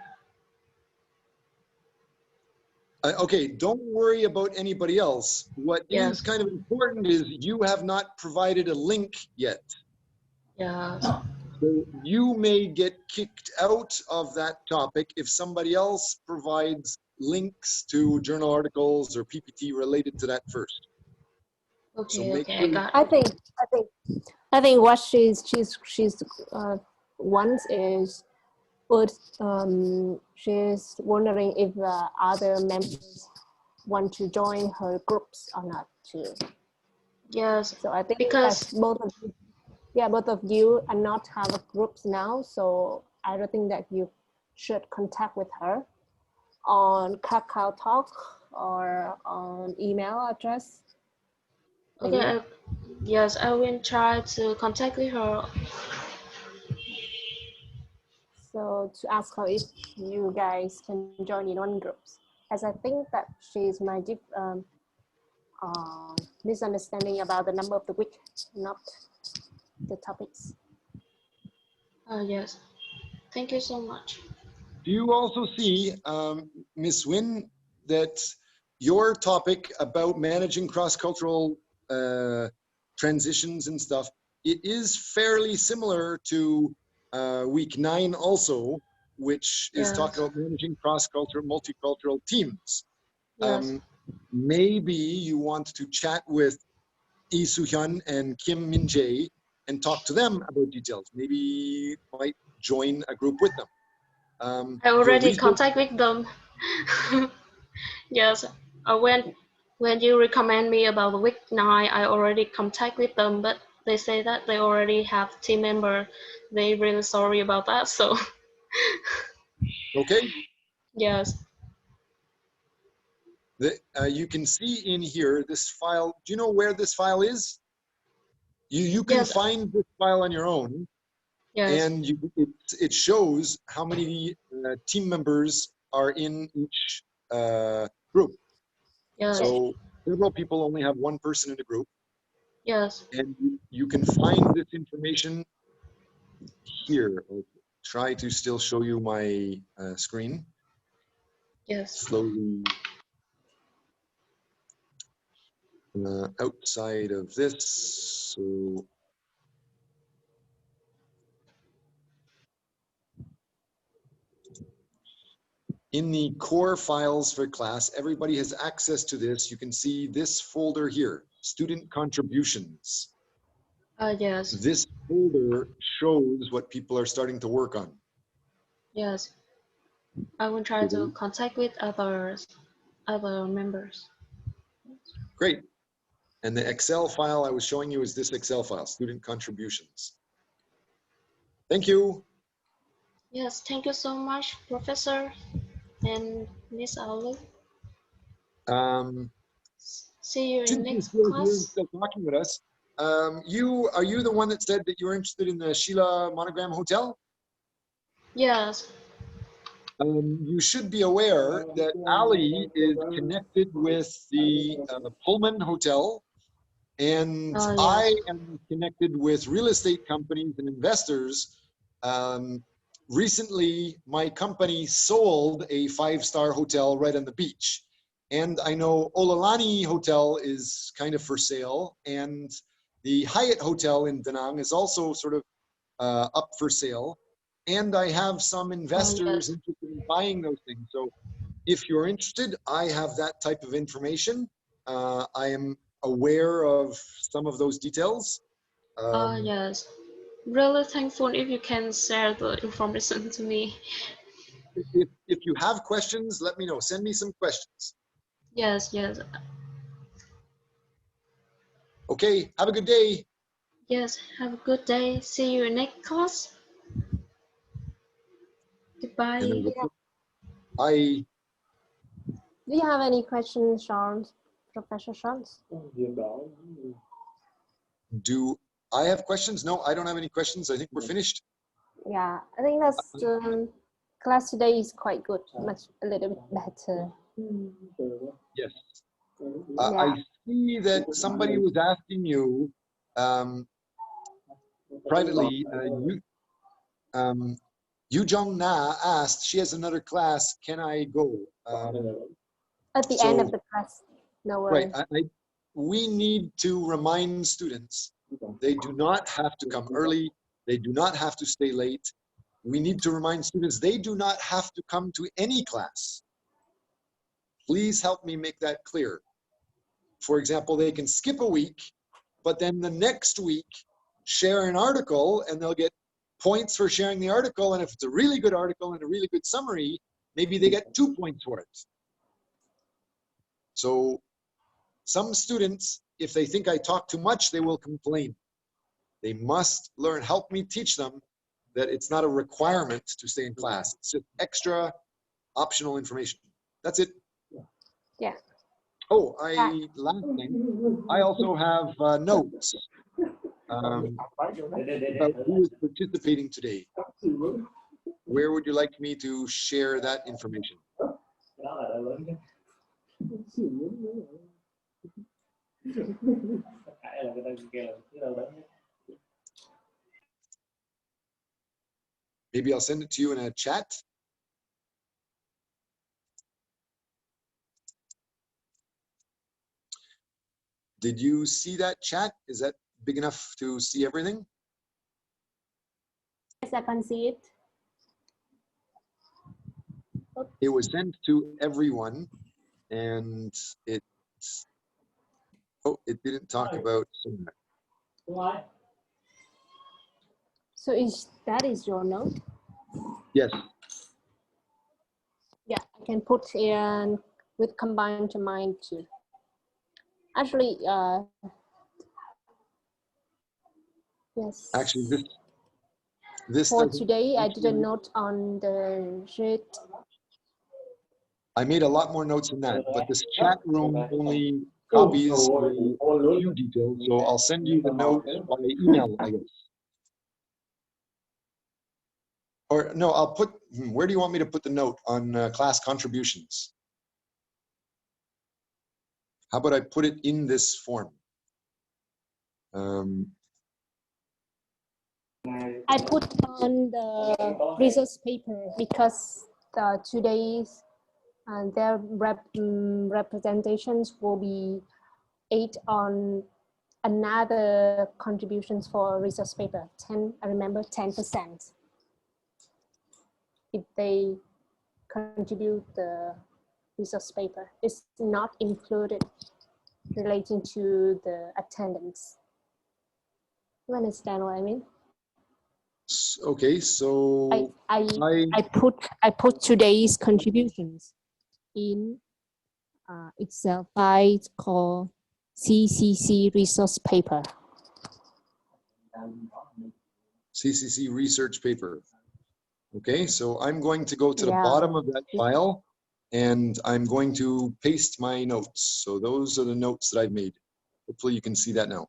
Okay, don't worry about anybody else. What is kind of important is you have not provided a link yet. Yeah. So you may get kicked out of that topic if somebody else provides links to journal articles or PPT related to that first. Okay, So make okay, sure I got. I think what she's wants is, but she's wondering if other members want to join her groups or not too. Yes. So I think because both of you are not have groups now, so I don't think that you should contact with her on Kakao Talk or on email address. Maybe. Okay, yes, I will try to contact with her. So to ask her if you guys can join in one groups, as I think that she's my misunderstanding about the number of the week, not the topics. Yes, thank you so much. Do you also see, Ms. Wynn, that your topic about managing cross-cultural transitions and stuff, it is fairly similar to week 9 also, which is talking about managing cross-cultural, multicultural teams. Yes. Maybe you want to chat with Lee Soo-hyun and Kim Min-jae and talk to them about details. Maybe you might join a group with them. I already contact with them. Yes, when you recommend me about the week 9, I already contact with them, but they say that they already have team member. They really sorry about that. So. Okay. Yes. You can see in here this file. Do you know where this file is? You can find this file on your own. Yes. And it shows how many team members are in each group. Yes. So several people only have one person in a group. Yes. And you can find this information here. I'll try to still show you my screen. Yes. Slowly. Outside of this, so in the core files for class, everybody has access to this. You can see this folder here, student contributions. Yes. This folder shows what people are starting to work on. Yes. I will try to contact with other members. Great. And the Excel file I was showing you is this Excel file, student contributions. Thank you. Yes, thank you so much, Professor and Miss Ali. See you in Since you're next still here and class. still talking with us, are you the one that said that you were interested in the Sheila Monogram Hotel? Yes. You should be aware that Ali is connected with the Pullman Hotel, and Yes. I am connected with real estate companies and investors. Recently, my company sold a 5-star hotel right on the beach. And I know Olalani Hotel is kind of for sale, and the Hyatt Hotel in Da Nang is also sort of up for sale. And I have some investors interested in buying those things. So if you're interested, I have that type of information. I am aware of some of those details. Yes. Really thankful if you can share the information to me. If you have questions, let me know. Send me some questions. Yes, yes. Okay, have a good day. Yes, have a good day. See you in next class. Goodbye. Bye. Do you have any questions, Sean? Professor Sean? Do I have questions? No, I don't have any questions. I think we're finished. Yeah, I think that's class today is quite good, a little bit better. Yes. Yeah. I see that somebody was asking you privately, Yu Jong Na asked, she has another class, can I go? At the end of the class, no worries. Right, we need to remind students, they do not have to come early, they do not have to stay late. We need to remind students, they do not have to come to any class. Please help me make that clear. For example, they can skip a week, but then the next week share an article and they'll get points for sharing the article. And if it's a really good article and a really good summary, maybe they get 2 points for it. So some students, if they think I talk too much, they will complain. They must learn, help me teach them that it's not a requirement to stay in class. It's just extra optional information. That's it. Yeah. Oh, last thing, I also have notes about who is participating today. Where would you like me to share that information? Maybe I'll send it to you in a chat. Did you see that chat? Is that big enough to see everything? Yes, I can see it. It was sent to everyone, and it didn't talk about. So that is your note? Yes. Yeah, I can put in with combined to mine too. Actually, yes. Actually, this for today, I did a note on the sheet. I made a lot more notes than that, but this chat room only copies a few details, so I'll send you the notes by email, I guess. Or no, I'll put, where do you want me to put the note on class contributions? How about I put it in this form? I put on the resource paper because today's their representations will be 8 on another contributions for resource paper. 10, I remember 10%. If they contribute the resource paper. It's not included relating to the attendance. You understand what I mean? Okay, so I put today's contributions in Excel file called CCC resource paper. CCC research paper. Okay, so I'm going to go to the Yeah. bottom of that file and I'm going to paste my notes. So those are the notes that I've made. Hopefully you can see that now.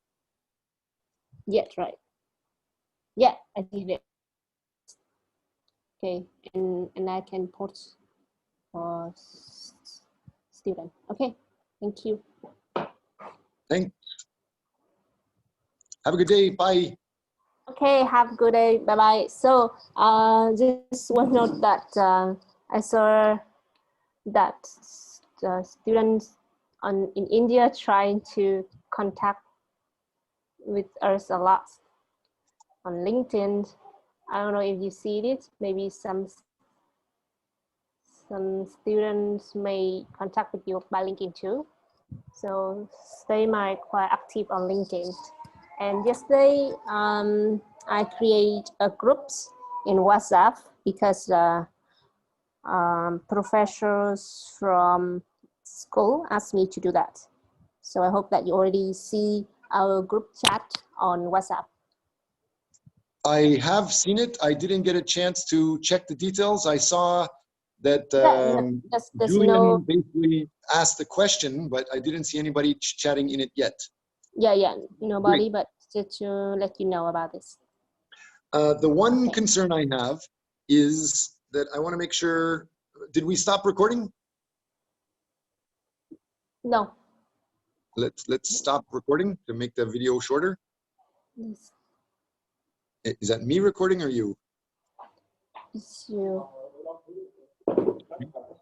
Yes, right. Yeah, I did it. Okay, and I can post for student. Okay, thank you. Thanks. Have a good day. Bye. Okay, have a good day. Bye bye. So, just one note that I saw that the students in India trying to contact with us a lot on LinkedIn. I don't know if you see it. Maybe some students may contact with you by LinkedIn too. So they might quite active on LinkedIn. And yesterday, I create a groups in WhatsApp because professors from school asked me to do that. So I hope that you already see our group chat on WhatsApp. I have seen it. I didn't get a chance to check the details. I saw that there's Julian no- basically asked the question, but I didn't see anybody chatting in it yet. Yeah, nobody, but just to let you know about this. The one concern I have is that I want to make sure, did we stop recording? No. Let's stop recording to make the video shorter. Yes. Is that me recording or you? It's you.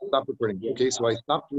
Stop recording. Okay, so I stopped